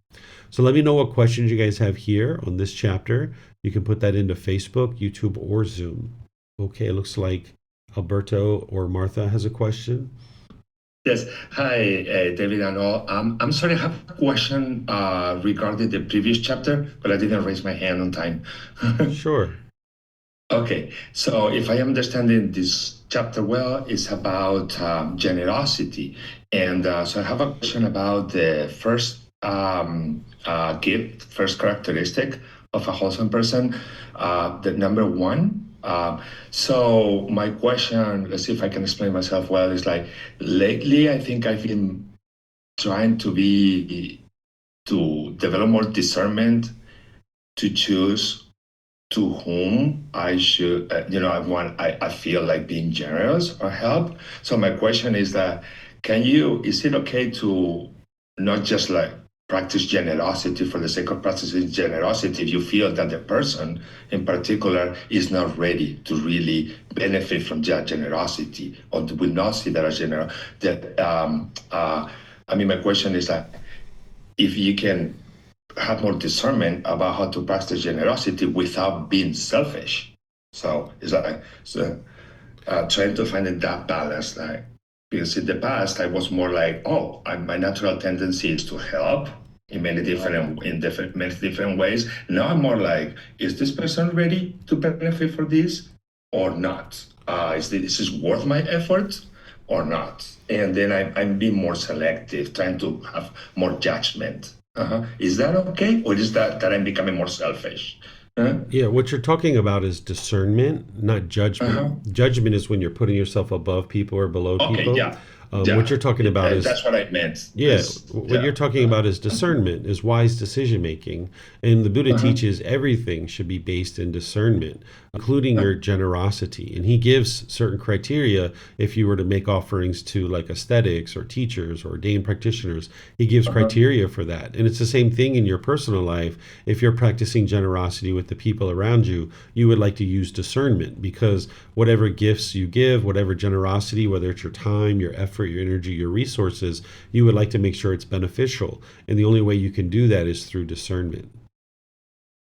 So let me know what questions you guys have here on this chapter. You can put that into Facebook, YouTube, or Zoom. Okay, it looks like Alberto or Martha has a question. Yes. Hi, David and all. I'm sorry, I have a question regarding the previous chapter, but I didn't raise my hand on time. Sure. Okay. So if I am understanding this chapter well, it's about generosity. And so I have a question about the first gift, first characteristic of a wholesome person, the number one. So my question, let's see if I can explain myself well, is like lately I think I've been trying to develop more discernment to choose to whom I should, I feel like being generous or help. So my question is that, is it okay to not just like practice generosity for the sake of practicing generosity if you feel that the person in particular is not ready to really benefit from that generosity or will not see that as generous? My question is that if you can have more discernment about how to practice generosity without being selfish. So it's like trying to find that balance, like, because in the past I was more like, my natural tendency is to help in many different ways. Now I'm more like, is this person ready to benefit from this or not? Is this worth my effort or not? And then I'm being more selective, trying to have more judgment. Is that okay, or is that I'm becoming more selfish? Yeah, what you're talking about is discernment, not judgment. Judgment is when you're putting yourself above people or below people. Yeah. What you're talking about is... That's what I meant. Yeah, what you're talking about is discernment, is wise decision making. And the Buddha teaches everything should be based in discernment, including your generosity. And he gives certain criteria if you were to make offerings to like ascetics or teachers or ordained practitioners. He gives criteria for that. And it's the same thing in your personal life. If you're practicing generosity with the people around you, you would like to use discernment, because whatever gifts you give, whatever generosity, whether it's your time, your effort, your energy, your resources, you would like to make sure it's beneficial. And the only way you can do that is through discernment.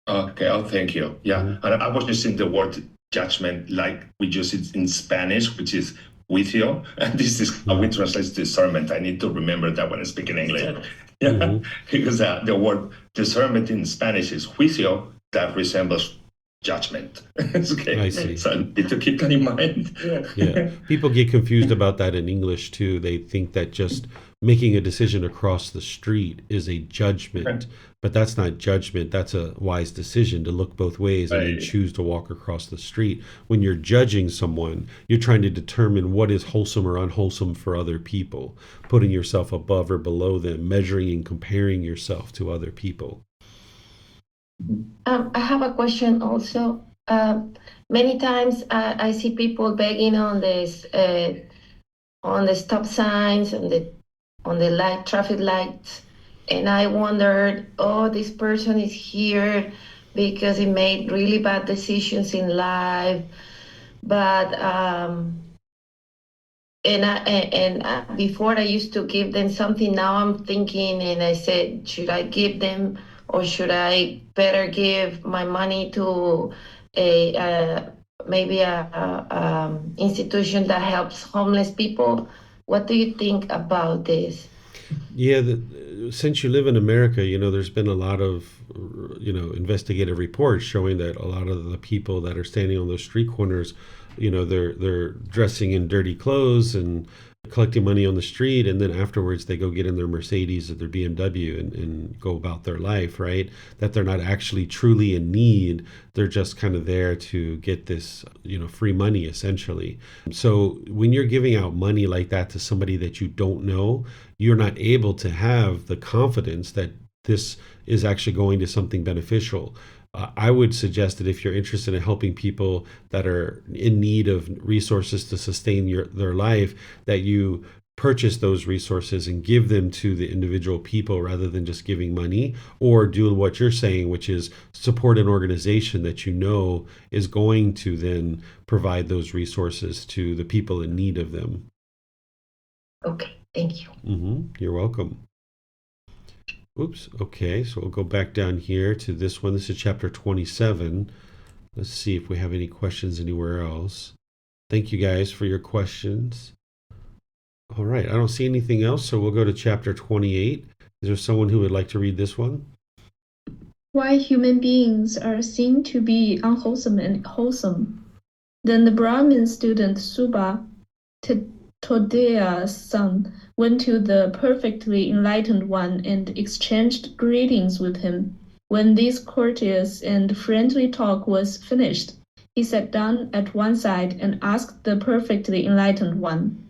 Okay, thank you. Yeah, and I was using the word judgment like we use it in Spanish, which is juicio, and this is how we translate discernment. I need to remember that when I speak in English. Yeah, because the word discernment in Spanish is juicio, that resembles judgment. Okay. I see. So I need to keep that in mind. Yeah. People get confused about that in English too. They think that just making a decision across the street is a judgment, but that's not judgment. That's a wise decision to look both ways and then choose to walk across the street. When you're judging someone, you're trying to determine what is wholesome or unwholesome for other people, putting yourself above or below them, measuring and comparing yourself to other people. I have a question also. Many times I see people begging on the stop signs, on the traffic lights, and I wondered, this person is here because he made really bad decisions in life, but before I used to give them something. Now I'm thinking, and I said, should I give them, or should I better give my money to maybe a institution that helps homeless people? What do you think about this? Yeah, since you live in America, there's been a lot of, investigative reports showing that a lot of the people that are standing on those street corners, they're dressing in dirty clothes and collecting money on the street, and then afterwards they go get in their Mercedes or their BMW and go about their life, right? That they're not actually truly in need. They're just kind of there to get this, free money, essentially. So when you're giving out money like that to somebody that you don't know, you're not able to have the confidence that this is actually going to something beneficial. I would suggest that if you're interested in helping people that are in need of resources to sustain their life, that you purchase those resources and give them to the individual people rather than just giving money, or do what you're saying, which is support an organization that you know is going to then provide those resources to the people in need of them. Okay, thank you. You're welcome. Oops. Okay, so we'll go back down here to this one. This is chapter 27. Let's see if we have any questions anywhere else. Thank you guys for your questions. All right, I don't see anything else, so we'll go to chapter 28. Is there someone who would like to read this one? Why human beings are seen to be unwholesome and wholesome. Then the Brahmin student Subha, Todea's son, went to the perfectly enlightened one and exchanged greetings with him. When this courteous and friendly talk was finished, he sat down at one side and asked the perfectly enlightened one,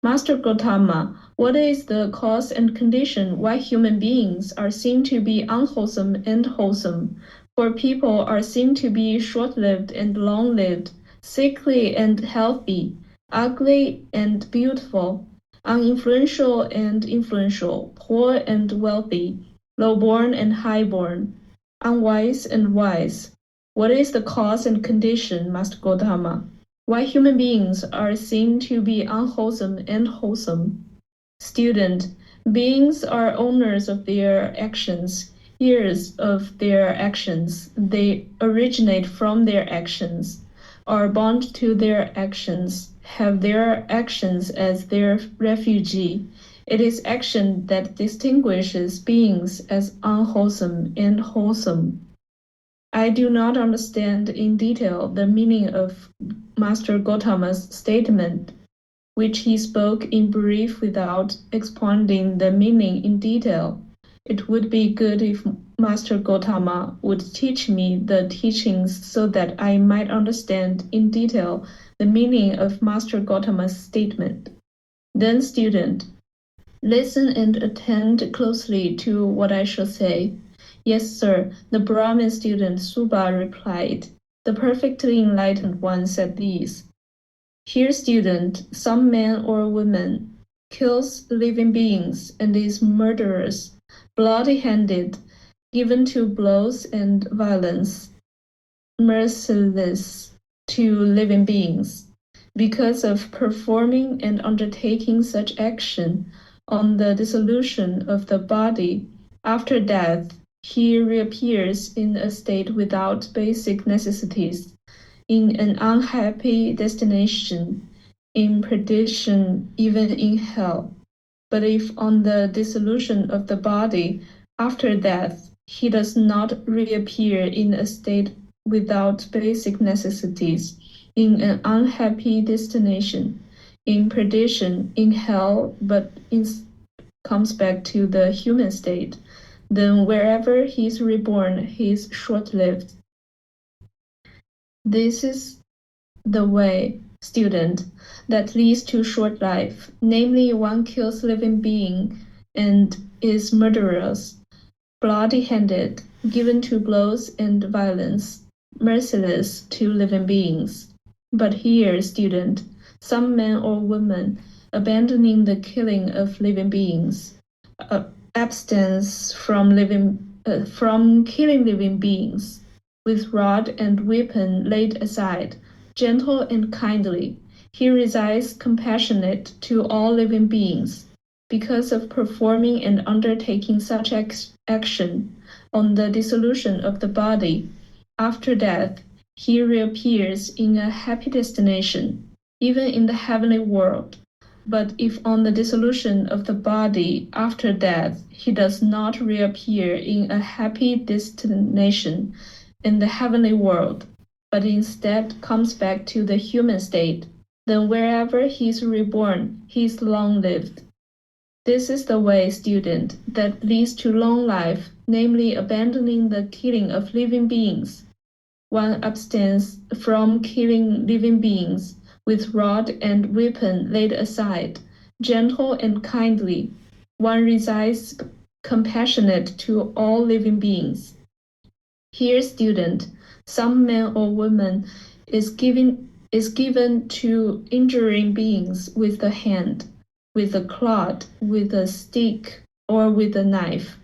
Master Gotama, what is the cause and condition why human beings are seen to be unwholesome and wholesome? For people are seen to be short-lived and long-lived, sickly and healthy, ugly and beautiful, uninfluential and influential, poor and wealthy, low-born and high-born, unwise and wise. What is the cause and condition, Master Gotama? Why human beings are seen to be unwholesome and wholesome? Student, beings are owners of their actions, heirs of their actions. They originate from their actions, are bound to their actions, have their actions as their refugee. It is action that distinguishes beings as unwholesome and wholesome. I do not understand in detail the meaning of Master Gotama's statement, which he spoke in brief without expounding the meaning in detail. It would be good if Master Gotama would teach me the teachings so that I might understand in detail the meaning of Master Gotama's statement. Then, student, listen and attend closely to what I shall say. Yes, sir, the Brahmin student Subha replied. The perfectly enlightened one said these. Here, student, some man or woman kills living beings and is murderous, bloody-handed, given to blows and violence, merciless to living beings. Because of performing and undertaking such action on the dissolution of the body after death, he reappears in a state without basic necessities, in an unhappy destination, in perdition, even in hell. But if on the dissolution of the body after death, he does not reappear in a state without basic necessities, in an unhappy destination, in perdition, in hell, but comes back to the human state, then wherever he is reborn, he is short-lived. This is the way, student, that leads to short life, namely one kills living being and is murderous, bloody-handed, given to blows and violence, merciless to living beings. But here, student, some man or woman, abandoning the killing of living beings, abstains from killing living beings, with rod and weapon laid aside, gentle and kindly, he resides compassionate to all living beings. Because of performing and undertaking such action on the dissolution of the body after death, he reappears in a happy destination, even in the heavenly world. But if on the dissolution of the body after death, he does not reappear in a happy destination in the heavenly world, but instead comes back to the human state, then wherever he is reborn, he is long-lived. This is the way, student, that leads to long life, namely abandoning the killing of living beings. One abstains from killing living beings, with rod and weapon laid aside, gentle and kindly. One resides compassionate to all living beings. Here, student, some man or woman is given to injuring beings with the hand, with a clod, with a stick, or with a knife.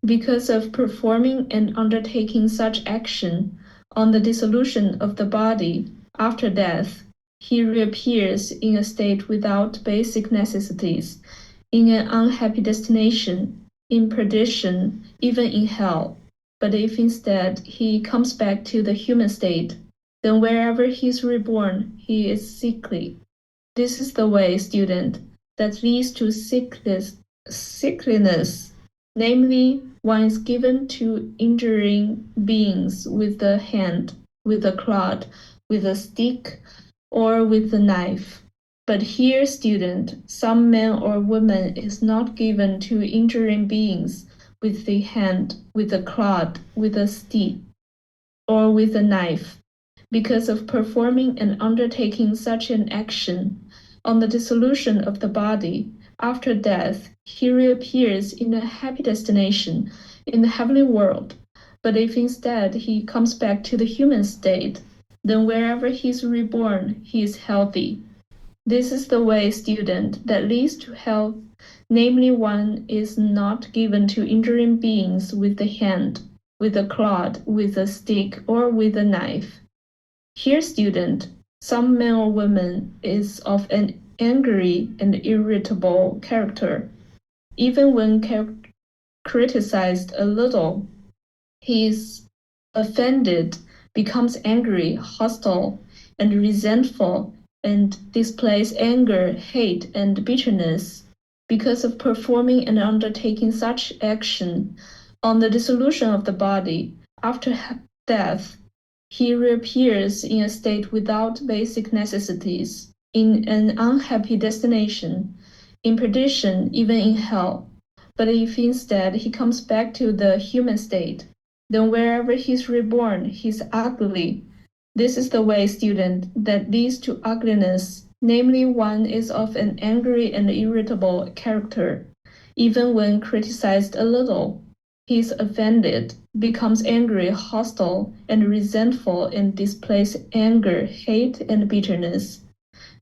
Because of performing and undertaking such action on the dissolution of the body after death, he reappears in a state without basic necessities, in an unhappy destination, in perdition, even in hell. But if instead he comes back to the human state, then wherever he is reborn, he is sickly. This is the way, student, that leads to sickliness. Namely, one is given to injuring beings with the hand, with a clod, with a stick, or with a knife. But here, student, some man or woman is not given to injuring beings with the hand, with a clod, with a stick, or with a knife. Because of performing and undertaking such an action on the dissolution of the body after death, he reappears in a happy destination in the heavenly world. But if instead he comes back to the human state, then wherever he is reborn, he is healthy. This is the way, student, that leads to health. Namely, one is not given to injuring beings with the hand, with a clod, with a stick, or with a knife. Here, student, some man or woman is of an angry and irritable character. Even when criticized a little, he is offended, becomes angry, hostile, and resentful, and displays anger, hate, and bitterness. Because of performing and undertaking such action on the dissolution of the body after death, he reappears in a state without basic necessities, in an unhappy destination, in perdition, even in hell. But if instead he comes back to the human state, then wherever he is reborn, he is ugly. This is the way, student, that leads to ugliness. Namely, one is of an angry and irritable character. Even when criticized a little, he is offended, becomes angry, hostile, and resentful, and displays anger, hate, and bitterness.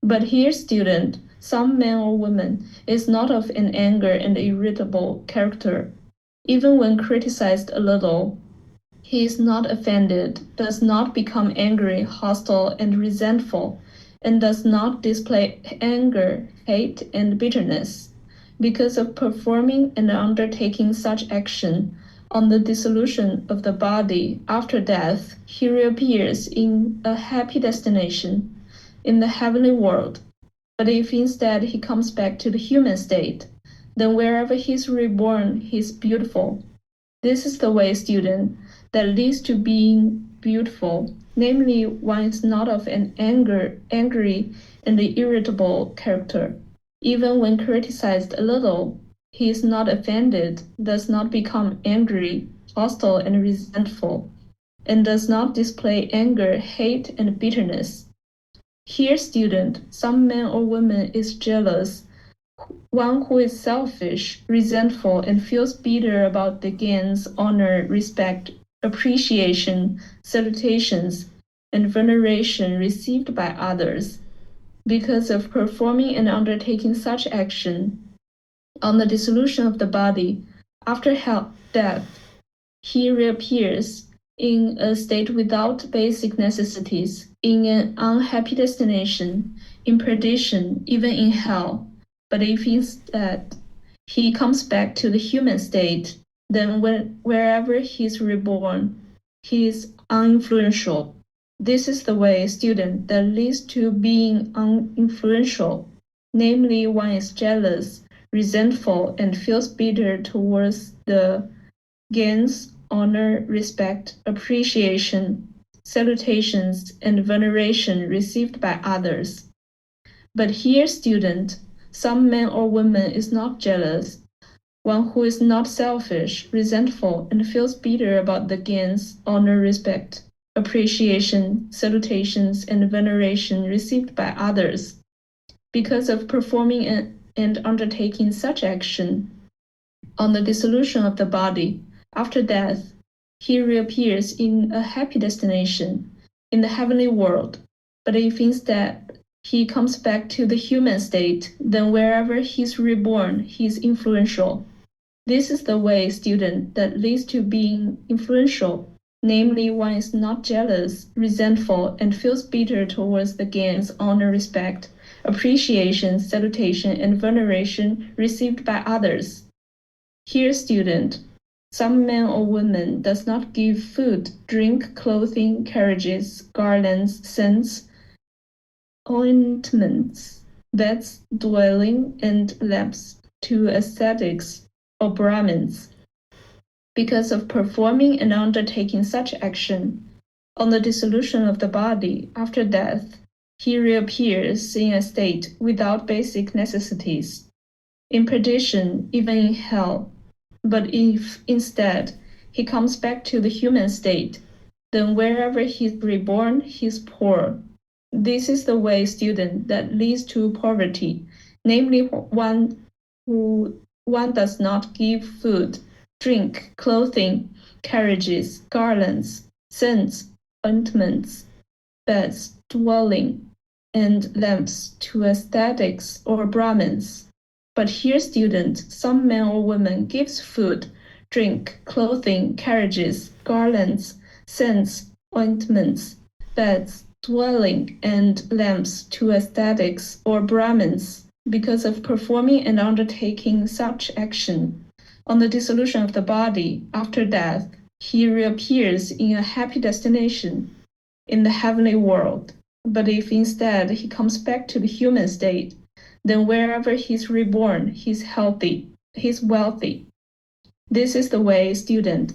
But here, student, some man or woman is not of an anger and irritable character. Even when criticized a little, he is not offended, does not become angry, hostile, and resentful, and does not display anger, hate, and bitterness. Because of performing and undertaking such action on the dissolution of the body after death, he reappears in a happy destination, in the heavenly world. But if instead he comes back to the human state, then wherever he is reborn, he is beautiful. This is the way, student, that leads to being beautiful. Namely, one is not of an angry and irritable character. Even when criticized a little, he is not offended, does not become angry, hostile, and resentful, and does not display anger, hate, and bitterness. Here, student, some man or woman is jealous, one who is selfish, resentful, and feels bitter about the gains, honor, respect, appreciation, salutations, and veneration received by others. Because of performing and undertaking such action on the dissolution of the body after death, he reappears in a state without basic necessities, in an unhappy destination, in perdition, even in hell. But if instead he comes back to the human state, then wherever he is reborn, he is uninfluential. This is the way, student, that leads to being uninfluential. Namely, one is jealous, resentful, and feels bitter towards the gains, honor, respect, appreciation, salutations, and veneration received by others. But here, student, some man or woman is not jealous, one who is not selfish, resentful, and feels bitter about the gains, honor, respect, appreciation, salutations, and veneration received by others. Because of performing and undertaking such action on the dissolution of the body after death, he reappears in a happy destination, in the heavenly world. But if instead he comes back to the human state, then wherever he's reborn, he's influential. This is the way, student, that leads to being influential. Namely, one is not jealous, resentful, and feels bitter towards the gains, honor, respect, appreciation, salutation, and veneration received by others. Here, student, some man or woman does not give food, drink, clothing, carriages, garlands, scents, ointments, beds, dwelling, and lamps to ascetics or Brahmins. Because of performing and undertaking such action, on the dissolution of the body after death, he reappears in a state without basic necessities, in perdition, even in hell. But if instead he comes back to the human state, then wherever he's reborn, he's poor. This is the way, student, that leads to poverty, namely one does not give food, drink, clothing, carriages, garlands, scents, ointments, beds, dwelling, and lamps to ascetics or Brahmins. But here, student, some man or woman gives food, drink, clothing, carriages, garlands, scents, ointments, beds, dwelling, and lamps to ascetics or Brahmins. Because of performing and undertaking such action, on the dissolution of the body after death, he reappears in a happy destination, in the heavenly world. But if instead he comes back to the human state, then wherever he's reborn, he's healthy, he's wealthy. This is the way, student,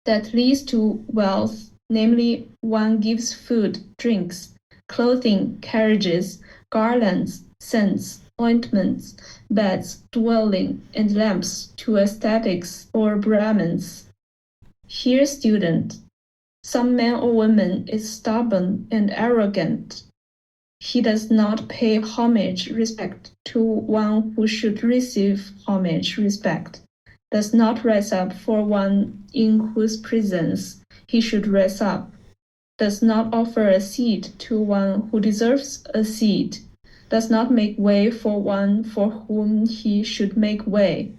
that leads to wealth, namely one gives food, drinks, clothing, carriages, garlands, scents, ointments, beds, dwelling, and lamps to ascetics or Brahmins. Here, student, some man or woman is stubborn and arrogant. He does not pay homage, respect to one who should receive homage, respect, does not rise up for one in whose presence he should rise up, does not offer a seat to one who deserves a seat, does not make way for one for whom he should make way,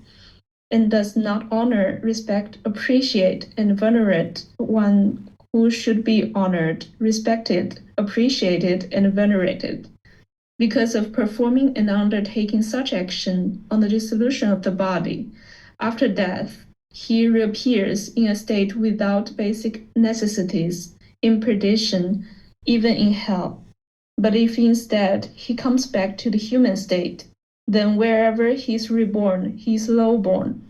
and does not honor, respect, appreciate, and venerate one who should be honored, respected, appreciated, and venerated. Because of performing and undertaking such action on the dissolution of the body, after death, he reappears in a state without basic necessities, in perdition, even in hell. But if instead he comes back to the human state, then wherever he is reborn, he is low-born.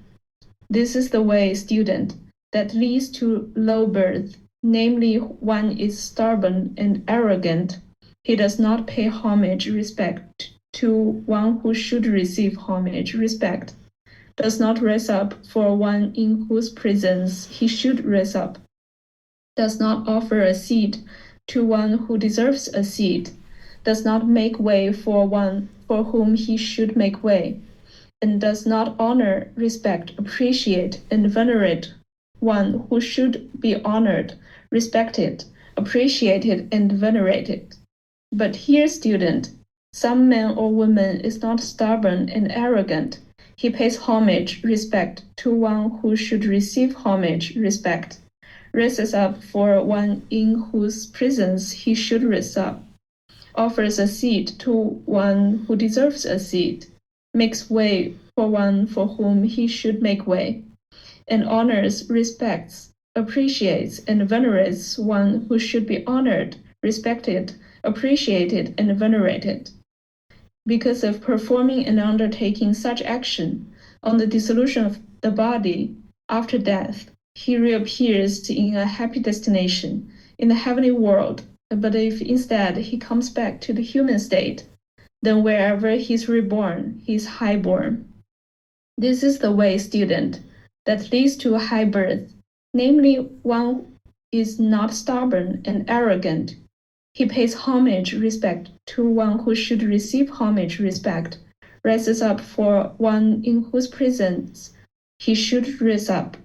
This is the way, student, that leads to low birth, namely one is stubborn and arrogant. He does not pay homage, respect to one who should receive homage, respect, does not rise up for one in whose presence he should rise up, does not offer a seat to one who deserves a seat, does not make way for one for whom he should make way, and does not honor, respect, appreciate, and venerate one who should be honored, respected, appreciated, and venerated. But here, student, some man or woman is not stubborn and arrogant. He pays homage, respect to one who should receive homage, respect, raises up for one in whose presence he should rise up, offers a seat to one who deserves a seat, makes way for one for whom he should make way, and honors, respects, appreciates, and venerates one who should be honored, respected, appreciated, and venerated. Because of performing and undertaking such action on the dissolution of the body after death, he reappears in a happy destination, in the heavenly world. But if instead he comes back to the human state, then wherever he is reborn, he is highborn. This is the way, student, that leads to a high birth, namely one is not stubborn and arrogant. He pays homage, respect to one who should receive homage, respect, rises up for one in whose presence he should rise up,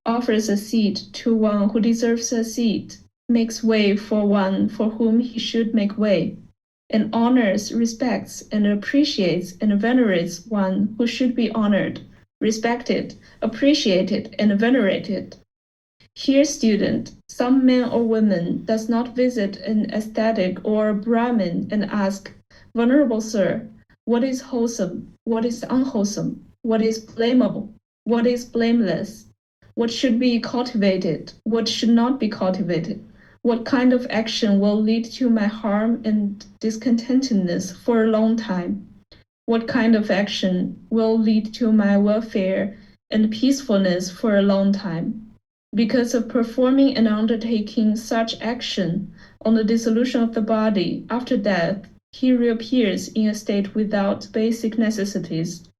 offers a seat to one who deserves a seat, makes way for one for whom he should make way, and honors, respects, and appreciates and venerates one who should be honored, respected, appreciated, and venerated. Here, student, some man or woman does not visit an ascetic or Brahmin and ask, Venerable Sir, what is wholesome? What is unwholesome? What is blamable? What is blameless? What should be cultivated? What should not be cultivated? What kind of action will lead to my harm and discontentedness for a long time? What kind of action will lead to my welfare and peacefulness for a long time? Because of performing and undertaking such action on the dissolution of the body after death, he reappears in a state without basic necessities,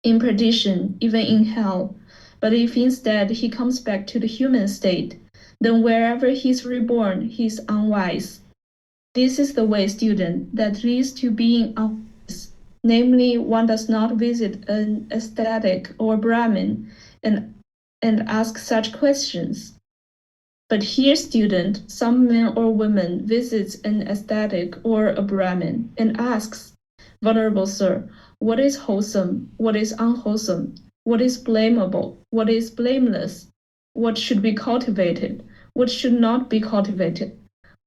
in perdition, even in hell. But if instead he comes back to the human state, then wherever he is reborn, he is unwise. This is the way, student, that leads to being unwise. Namely, one does not visit an ascetic or Brahmin and ask such questions. But here, student, some man or woman visits an ascetic or a Brahmin and asks, Venerable Sir, what is wholesome? What is unwholesome? What is blamable? What is blameless? What should be cultivated? What should not be cultivated?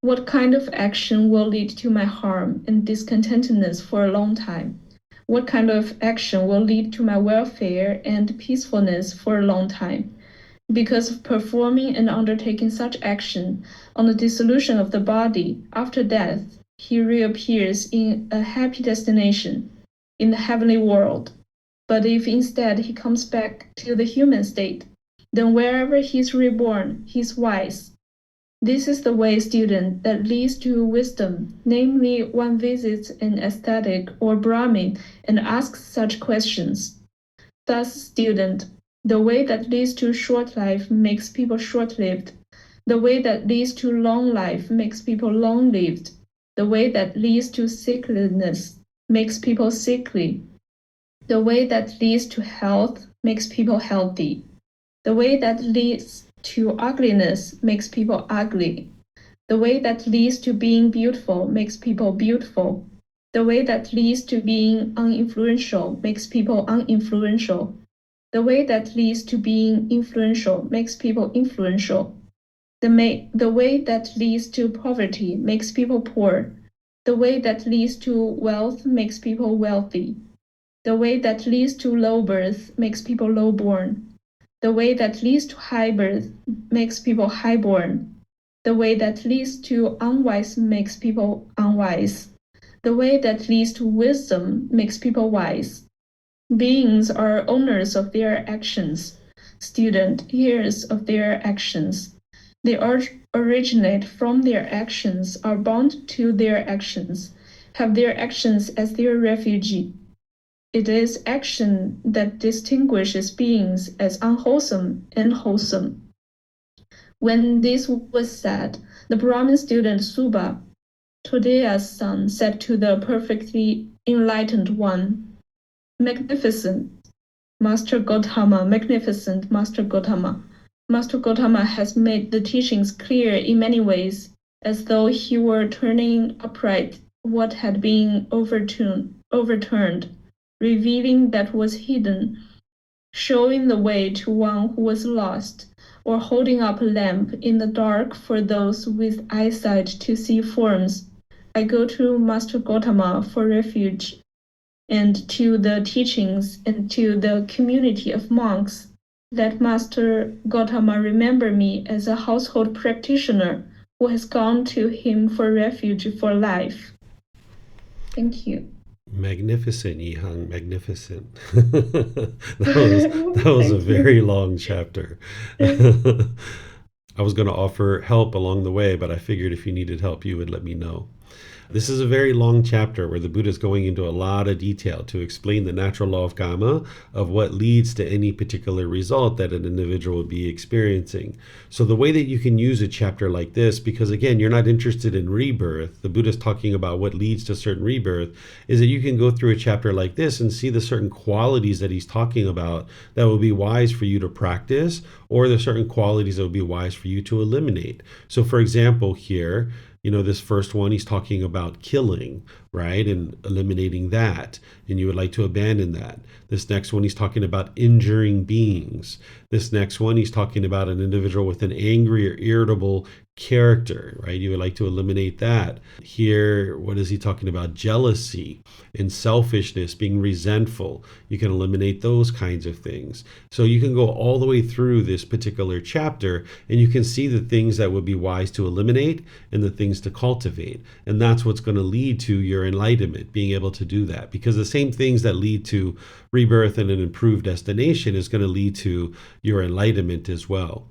What kind of action will lead to my harm and discontentedness for a long time? What kind of action will lead to my welfare and peacefulness for a long time? Because of performing and undertaking such action on the dissolution of the body after death, he reappears in a happy destination, in the heavenly world. But if instead he comes back to the human state, then wherever he is reborn, he is wise. This is the way, student, that leads to wisdom, namely, one visits an ascetic or Brahmin and asks such questions. Thus, student, the way that leads to short life makes people short-lived. The way that leads to long life makes people long-lived. The way that leads to sickliness makes people sickly. The way that leads to health makes people healthy. The way that leads to ugliness makes people ugly. The way that leads to being beautiful makes people beautiful. The way that leads to being uninfluential makes people uninfluential. The way that leads to being influential makes people influential. The way that leads to poverty makes people poor. The way that leads to wealth makes people wealthy. The way that leads to low birth makes people low-born. The way that leads to high birth makes people high-born. The way that leads to unwise makes people unwise. The way that leads to wisdom makes people wise. Beings are owners of their actions. Student, heirs of their actions. They originate from their actions, are bound to their actions, have their actions as their refugee. It is action that distinguishes beings as unwholesome and wholesome. When this was said, the Brahmin student Suba, Todeya's son, said to the perfectly enlightened one, Magnificent Master Gotama, magnificent Master Gotama. Master Gotama has made the teachings clear in many ways, as though he were turning upright what had been overturned, revealing that was hidden, showing the way to one who was lost, or holding up a lamp in the dark for those with eyesight to see forms. I go to Master Gotama for refuge, and to the teachings, and to the community of monks. Let Master Gotama remember me as a household practitioner who has gone to him for refuge for life. Thank you. Magnificent, Yihang, magnificent. that was a very long chapter. I was going to offer help along the way, but I figured if you needed help, you would let me know. This is a very long chapter where the Buddha is going into a lot of detail to explain the natural law of Kamma, of what leads to any particular result that an individual would be experiencing. So the way that you can use a chapter like this, because again, you're not interested in rebirth, the Buddha is talking about what leads to certain rebirth, is that you can go through a chapter like this and see the certain qualities that he's talking about that will be wise for you to practice, or the certain qualities that will be wise for you to eliminate. So for example, here, This first one, he's talking about killing, right? And eliminating that. And you would like to abandon that. This next one, he's talking about injuring beings. This next one, he's talking about an individual with an angry or irritable character, right? You would like to eliminate that. Here, what is he talking about? Jealousy and selfishness, being resentful. You can eliminate those kinds of things. So you can go all the way through this particular chapter and you can see the things that would be wise to eliminate and the things to cultivate. And that's what's going to lead to your enlightenment, being able to do that. Because the same things that lead to rebirth and an improved destination is going to lead to your enlightenment as well.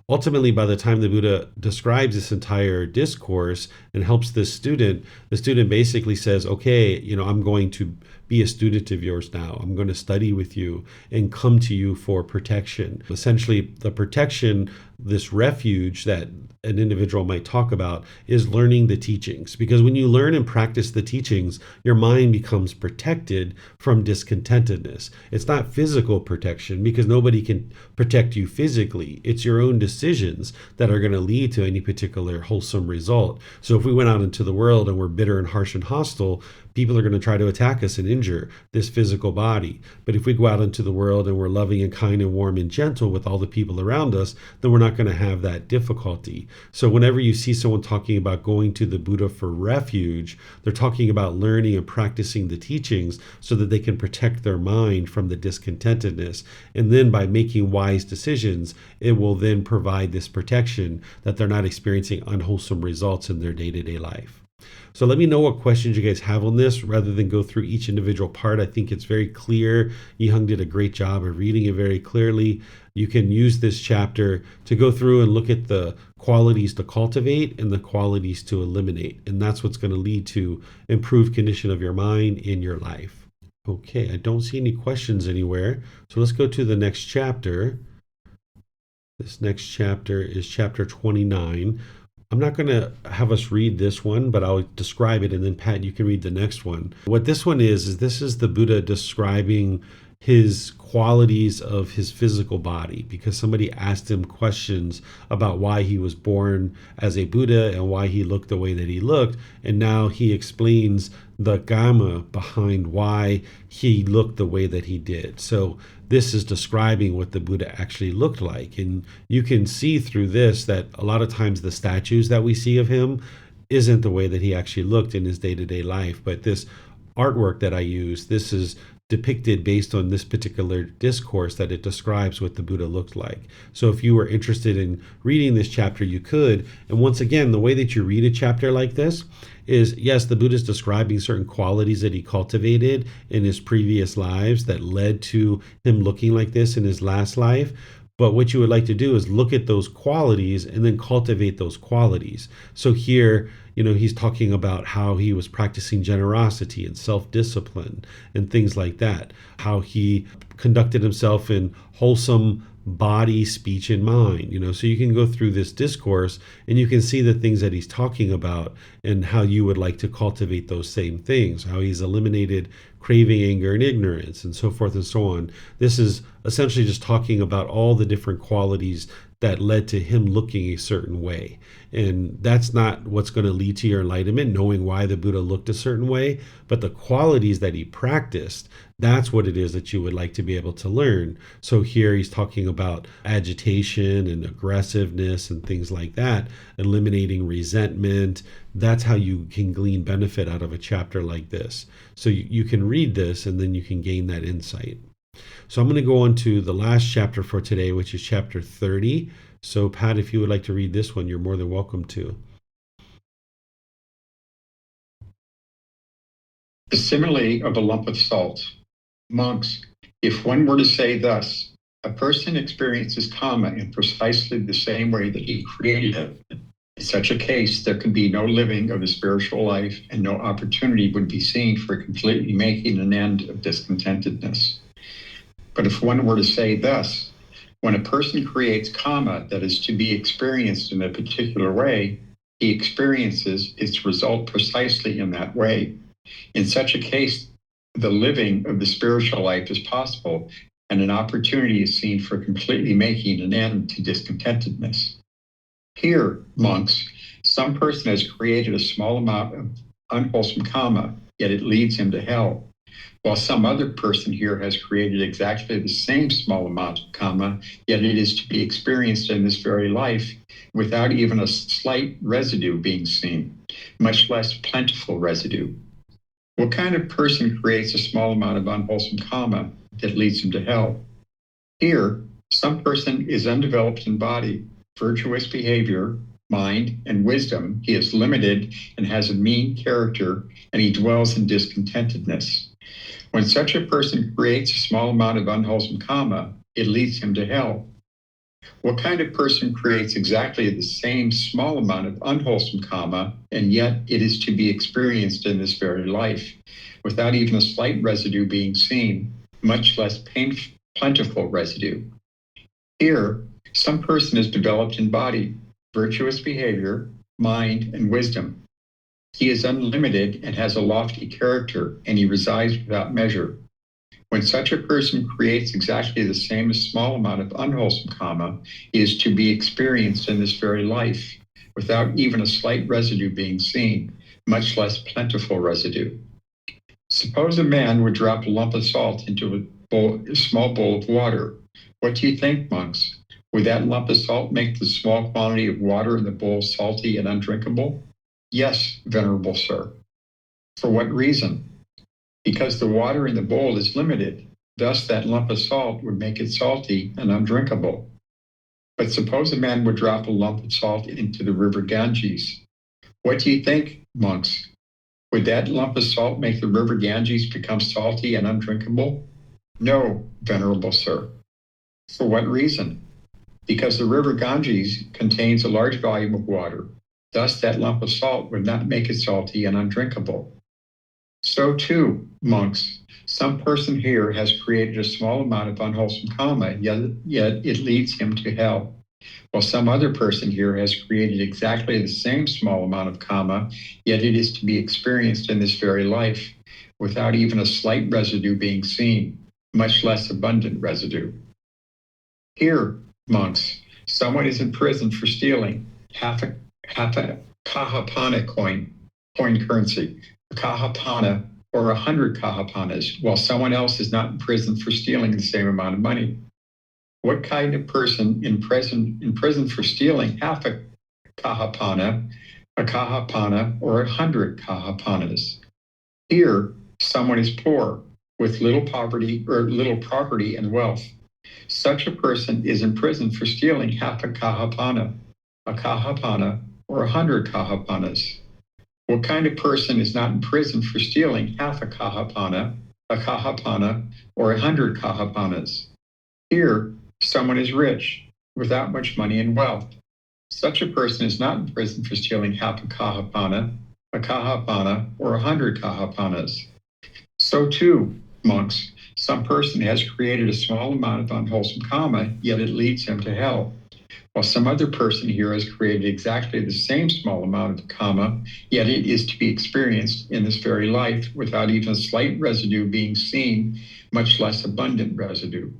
Ultimately, by the time the Buddha describes this entire discourse and helps this student, the student basically says, okay, I'm going to be a student of yours now. I'm going to study with you and come to you for protection. Essentially, the protection, this refuge that an individual might talk about, is learning the teachings. Because when you learn and practice the teachings, your mind becomes protected from discontentedness. It's not physical protection, because nobody can protect you physically. It's your own decisions that are going to lead to any particular wholesome result. So if we went out into the world and we're bitter and harsh and hostile, people are going to try to attack us and injure this physical body. But if we go out into the world and we're loving and kind and warm and gentle with all the people around us, then we're not going to have that difficulty. So whenever you see someone talking about going to the Buddha for refuge, they're talking about learning and practicing the teachings so that they can protect their mind from the discontentedness. And then by making wise decisions, it will then provide this protection that they're not experiencing unwholesome results in their day-to-day life. So let me know what questions you guys have on this rather than go through each individual part. I think it's very clear. Yihang did a great job of reading it very clearly. You can use this chapter to go through and look at the qualities to cultivate and the qualities to eliminate. And that's what's going to lead to improved condition of your mind in your life. Okay, I don't see any questions anywhere. So let's go to the next chapter. This next chapter is chapter 29. I'm not going to have us read this one, but I'll describe it, and then Pat, you can read the next one. What this one is this is the Buddha describing his qualities of his physical body, because somebody asked him questions about why he was born as a Buddha and why he looked the way that he looked, and now he explains the Kamma behind why he looked the way that he did. So this is describing what the Buddha actually looked like, and you can see through this that a lot of times the statues that we see of him isn't the way that he actually looked in his day-to-day life. But this artwork that I use, this is depicted based on this particular discourse that it describes what the Buddha looked like. So if you were interested in reading this chapter, you could. And once again, the way that you read a chapter like this is, yes, the Buddha is describing certain qualities that he cultivated in his previous lives that led to him looking like this in his last life. But what you would like to do is look at those qualities and then cultivate those qualities. So here, he's talking about how he was practicing generosity and self-discipline and things like that, how he conducted himself in wholesome body, speech, and mind. So you can go through this discourse and you can see the things that he's talking about and how you would like to cultivate those same things, how he's eliminated craving, anger, and ignorance, and so forth and so on. This is essentially just talking about all the different qualities that led to him looking a certain way. And that's not what's going to lead to your enlightenment, knowing why the Buddha looked a certain way, but the qualities that he practiced, that's what it is that you would like to be able to learn. So here he's talking about agitation and aggressiveness and things like that, eliminating resentment. That's how you can glean benefit out of a chapter like this. So you can read this and then you can gain that insight. So I'm going to go on to the last chapter for today, which is chapter 30. So Pat, if you would like to read this one, you're more than welcome to. The simile of a lump of salt. Monks, if one were to say thus, a person experiences Kamma in precisely the same way that he created it. In such a case, there could be no living of the spiritual life, and no opportunity would be seen for completely making an end of discontentedness. But if one were to say thus, when a person creates Kamma that is to be experienced in a particular way, he experiences its result precisely in that way. In such a case, the living of the spiritual life is possible, and an opportunity is seen for completely making an end to discontentedness. Here, monks, Some person has created a small amount of unwholesome karma, yet it leads him to hell, while some other person here has created exactly the same small amount of karma, yet it is to be experienced in this very life without even a slight residue being seen, much less plentiful residue. What kind of person creates a small amount of unwholesome karma that leads him to hell? Here, some person is undeveloped in body, virtuous behavior, mind, and wisdom. He is limited and has a mean character, and he dwells in discontentedness. When such a person creates a small amount of unwholesome karma, it leads him to hell. What kind of person creates exactly the same small amount of unwholesome karma, and yet it is to be experienced in this very life, without even a slight residue being seen, much less plentiful residue? Here, some person is developed in body, virtuous behavior, mind, and wisdom. He is unlimited and has a lofty character, and he resides without measure. When such a person creates exactly the same small amount of unwholesome karma, he is to be experienced in this very life, without even a slight residue being seen, much less plentiful residue. Suppose a man would drop a lump of salt into a small bowl of water. What do you think, monks? Would that lump of salt make the small quantity of water in the bowl salty and undrinkable? Yes, venerable sir. For what reason? Because the water in the bowl is limited. Thus, that lump of salt would make it salty and undrinkable. But suppose a man would drop a lump of salt into the river Ganges. What do you think, monks? Would that lump of salt make the river Ganges become salty and undrinkable? No, venerable sir. For what reason? Because the river Ganges contains a large volume of water. Thus, that lump of salt would not make it salty and undrinkable. So too, monks, some person here has created a small amount of unwholesome karma, yet it leads him to hell, while some other person here has created exactly the same small amount of karma, yet it is to be experienced in this very life, without even a slight residue being seen, much less abundant residue. Here, monks, someone is in prison for stealing half a kahapana coin currency, a kahapana or 100 kahapanas, while someone else is not in prison for stealing the same amount of money. What kind of person in prison for stealing half a kahapana, or 100 kahapanas? Here, someone is poor with little property and wealth. Such a person is in prison for stealing half a kahapana, or 100 kahapanas. What kind of person is not in prison for stealing half a kahapana, or 100 kahapanas? Here, someone is rich, without much money and wealth. Such a person is not in prison for stealing half a kahapana, or 100 kahapanas. So too, monks, some person has created a small amount of unwholesome karma, yet it leads him to hell, while some other person here has created exactly the same small amount of karma, yet it is to be experienced in this very life without even a slight residue being seen, much less abundant residue.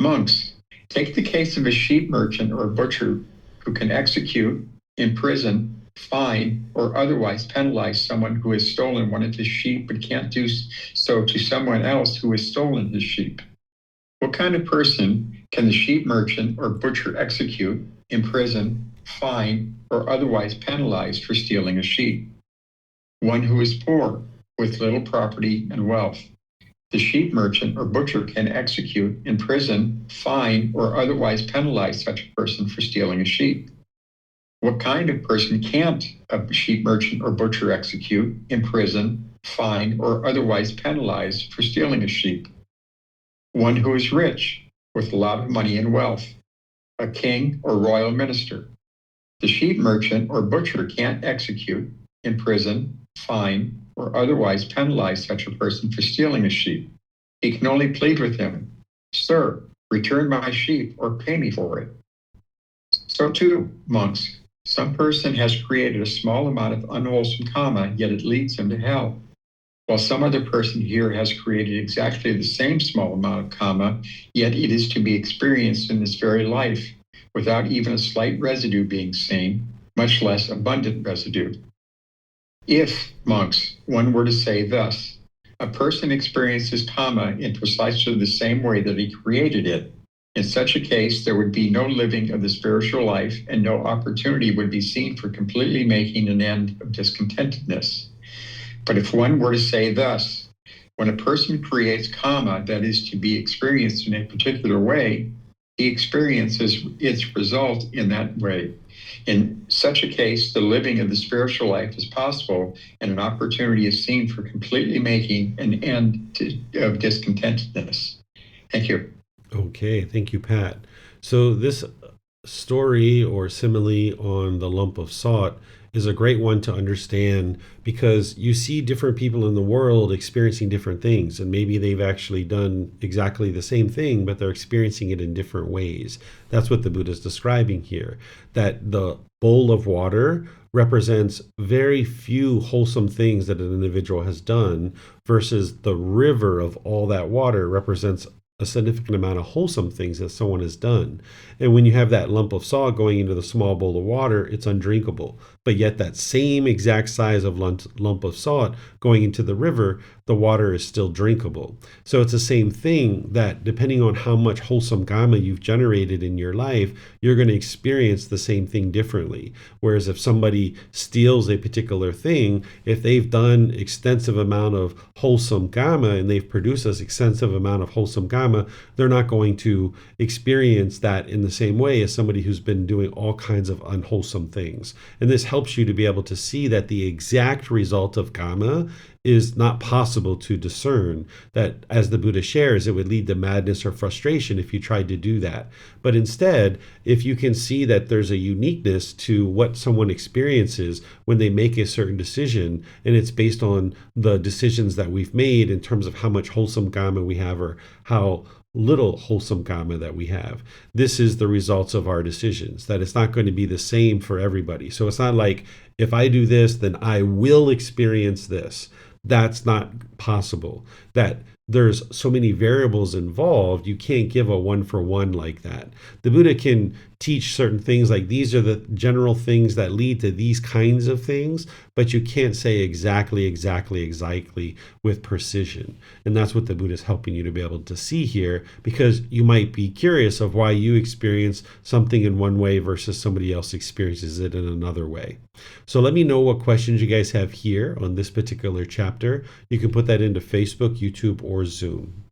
Monks, take the case of a sheep merchant or a butcher who can execute, imprison, fine, or otherwise penalize someone who has stolen one of his sheep but can't do so to someone else who has stolen his sheep. What kind of person can the sheep merchant or butcher execute, imprison, fine, or otherwise penalize for stealing a sheep? One who is poor, with little property and wealth. The sheep merchant or butcher can execute, imprison, fine, or otherwise penalize such a person for stealing a sheep. What kind of person can't a sheep merchant or butcher execute, imprison, fine, or otherwise penalize for stealing a sheep? One who is rich, with a lot of money and wealth, a king or royal minister. The sheep merchant or butcher can't execute, imprison, fine, or otherwise penalize such a person for stealing a sheep. He can only plead with him, "Sir, return my sheep or pay me for it." So too, monks, some person has created a small amount of unwholesome karma, yet it leads him to hell, while some other person here has created exactly the same small amount of karma, yet it is to be experienced in this very life, without even a slight residue being seen, much less abundant residue. If, monks, one were to say thus, a person experiences Kamma in precisely the same way that he created it, in such a case, there would be no living of the spiritual life and no opportunity would be seen for completely making an end of discontentedness. But if one were to say thus, when a person creates Kamma that is to be experienced in a particular way, he experiences its result in that way. In such a case, the living of the spiritual life is possible and an opportunity is seen for completely making an end of discontentedness. Thank you. Okay, thank you, Pat. So this story or simile on the lump of salt is a great one to understand because you see different people in the world experiencing different things, and maybe they've actually done exactly the same thing, but they're experiencing it in different ways. That's what the Buddha is describing here, that the bowl of water represents very few wholesome things that an individual has done versus the river of all that water represents a significant amount of wholesome things that someone has done. And when you have that lump of salt going into the small bowl of water, it's undrinkable. But yet that same exact size of lump of salt going into the river, the water is still drinkable. So it's the same thing that depending on how much wholesome Kamma you've generated in your life, you're going to experience the same thing differently. Whereas if somebody steals a particular thing, if they've done extensive amount of wholesome Kamma and they've produced this extensive amount of wholesome Kamma, they're not going to experience that in the same way as somebody who's been doing all kinds of unwholesome things. And this helps you to be able to see that the exact result of Kamma is not possible to discern, that as the Buddha shares, it would lead to madness or frustration if you tried to do that. But instead, if you can see that there's a uniqueness to what someone experiences when they make a certain decision, and it's based on the decisions that we've made in terms of how much wholesome Kamma we have or how little wholesome Kamma that we have. This is the results of our decisions, that it's not going to be the same for everybody. So it's not like, if I do this, then I will experience this. That's not possible. That there's so many variables involved, you can't give a one for one like that. The Buddha can teach certain things like these are the general things that lead to these kinds of things, but you can't say exactly with precision. And that's what the Buddha is helping you to be able to see here, because you might be curious of why you experience something in one way versus somebody else experiences it in another way. So let me know what questions you guys have here on this particular chapter. You can put that into Facebook, YouTube, or Zoom.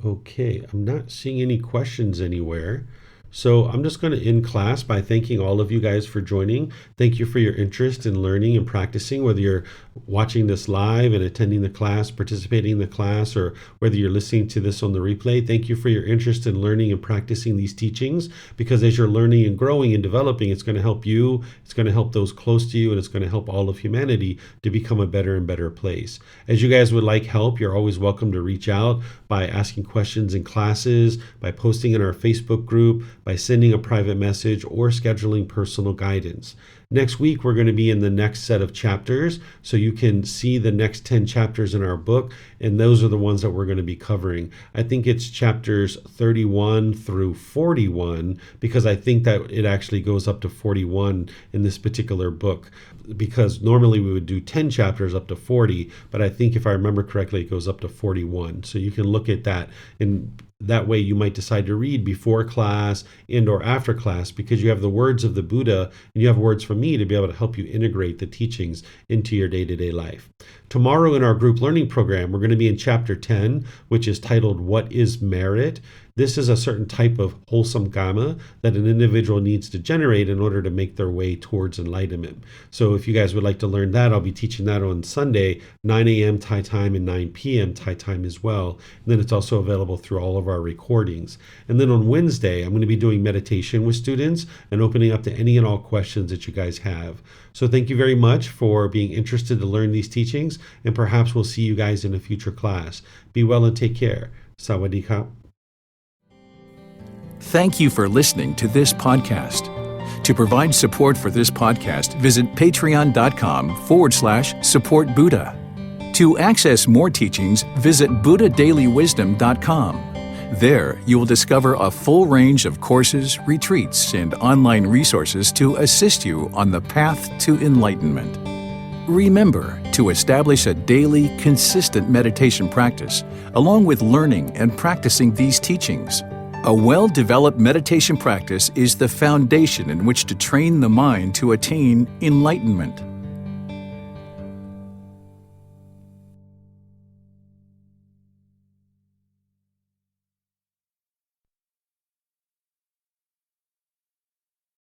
Okay, I'm not seeing any questions anywhere. So I'm just going to end class by thanking all of you guys for joining. Thank you for your interest in learning and practicing, whether you're watching this live and attending the class, participating in the class, or whether you're listening to this on the replay. Thank you for your interest in learning and practicing these teachings, because as you're learning and growing and developing, it's going to help you, it's going to help those close to you, and it's going to help all of humanity to become a better and better place. As you guys would like help, you're always welcome to reach out by asking questions in classes, by posting in our Facebook group, by sending a private message, or scheduling personal guidance. Next week, we're going to be in the next set of chapters, so you can see the next 10 chapters in our book, and those are the ones that we're going to be covering. I think it's chapters 31 through 41, because I think that it actually goes up to 41 in this particular book, because normally we would do 10 chapters up to 40, but I think if I remember correctly, it goes up to 41. So you can look at that, and that way you might decide to read before class and or after class, because you have the words of the Buddha and you have words from me to be able to help you integrate the teachings into your day-to-day life. Tomorrow in our group learning program, we're going to be in chapter 10, which is titled, What is Merit? This is a certain type of wholesome Kamma that an individual needs to generate in order to make their way towards enlightenment. So if you guys would like to learn that, I'll be teaching that on Sunday, 9 a.m. Thai time and 9 p.m. Thai time as well. And then it's also available through all of our recordings. And then on Wednesday, I'm going to be doing meditation with students and opening up to any and all questions that you guys have. So thank you very much for being interested to learn these teachings, and perhaps we'll see you guys in a future class. Be well and take care. Sawadee ka. Thank you for listening to this podcast. To provide support for this podcast, visit patreon.com/support Buddha. To access more teachings, visit buddhadailywisdom.com. There, you will discover a full range of courses, retreats, and online resources to assist you on the path to enlightenment. Remember to establish a daily, consistent meditation practice, along with learning and practicing these teachings. A well-developed meditation practice is the foundation in which to train the mind to attain enlightenment.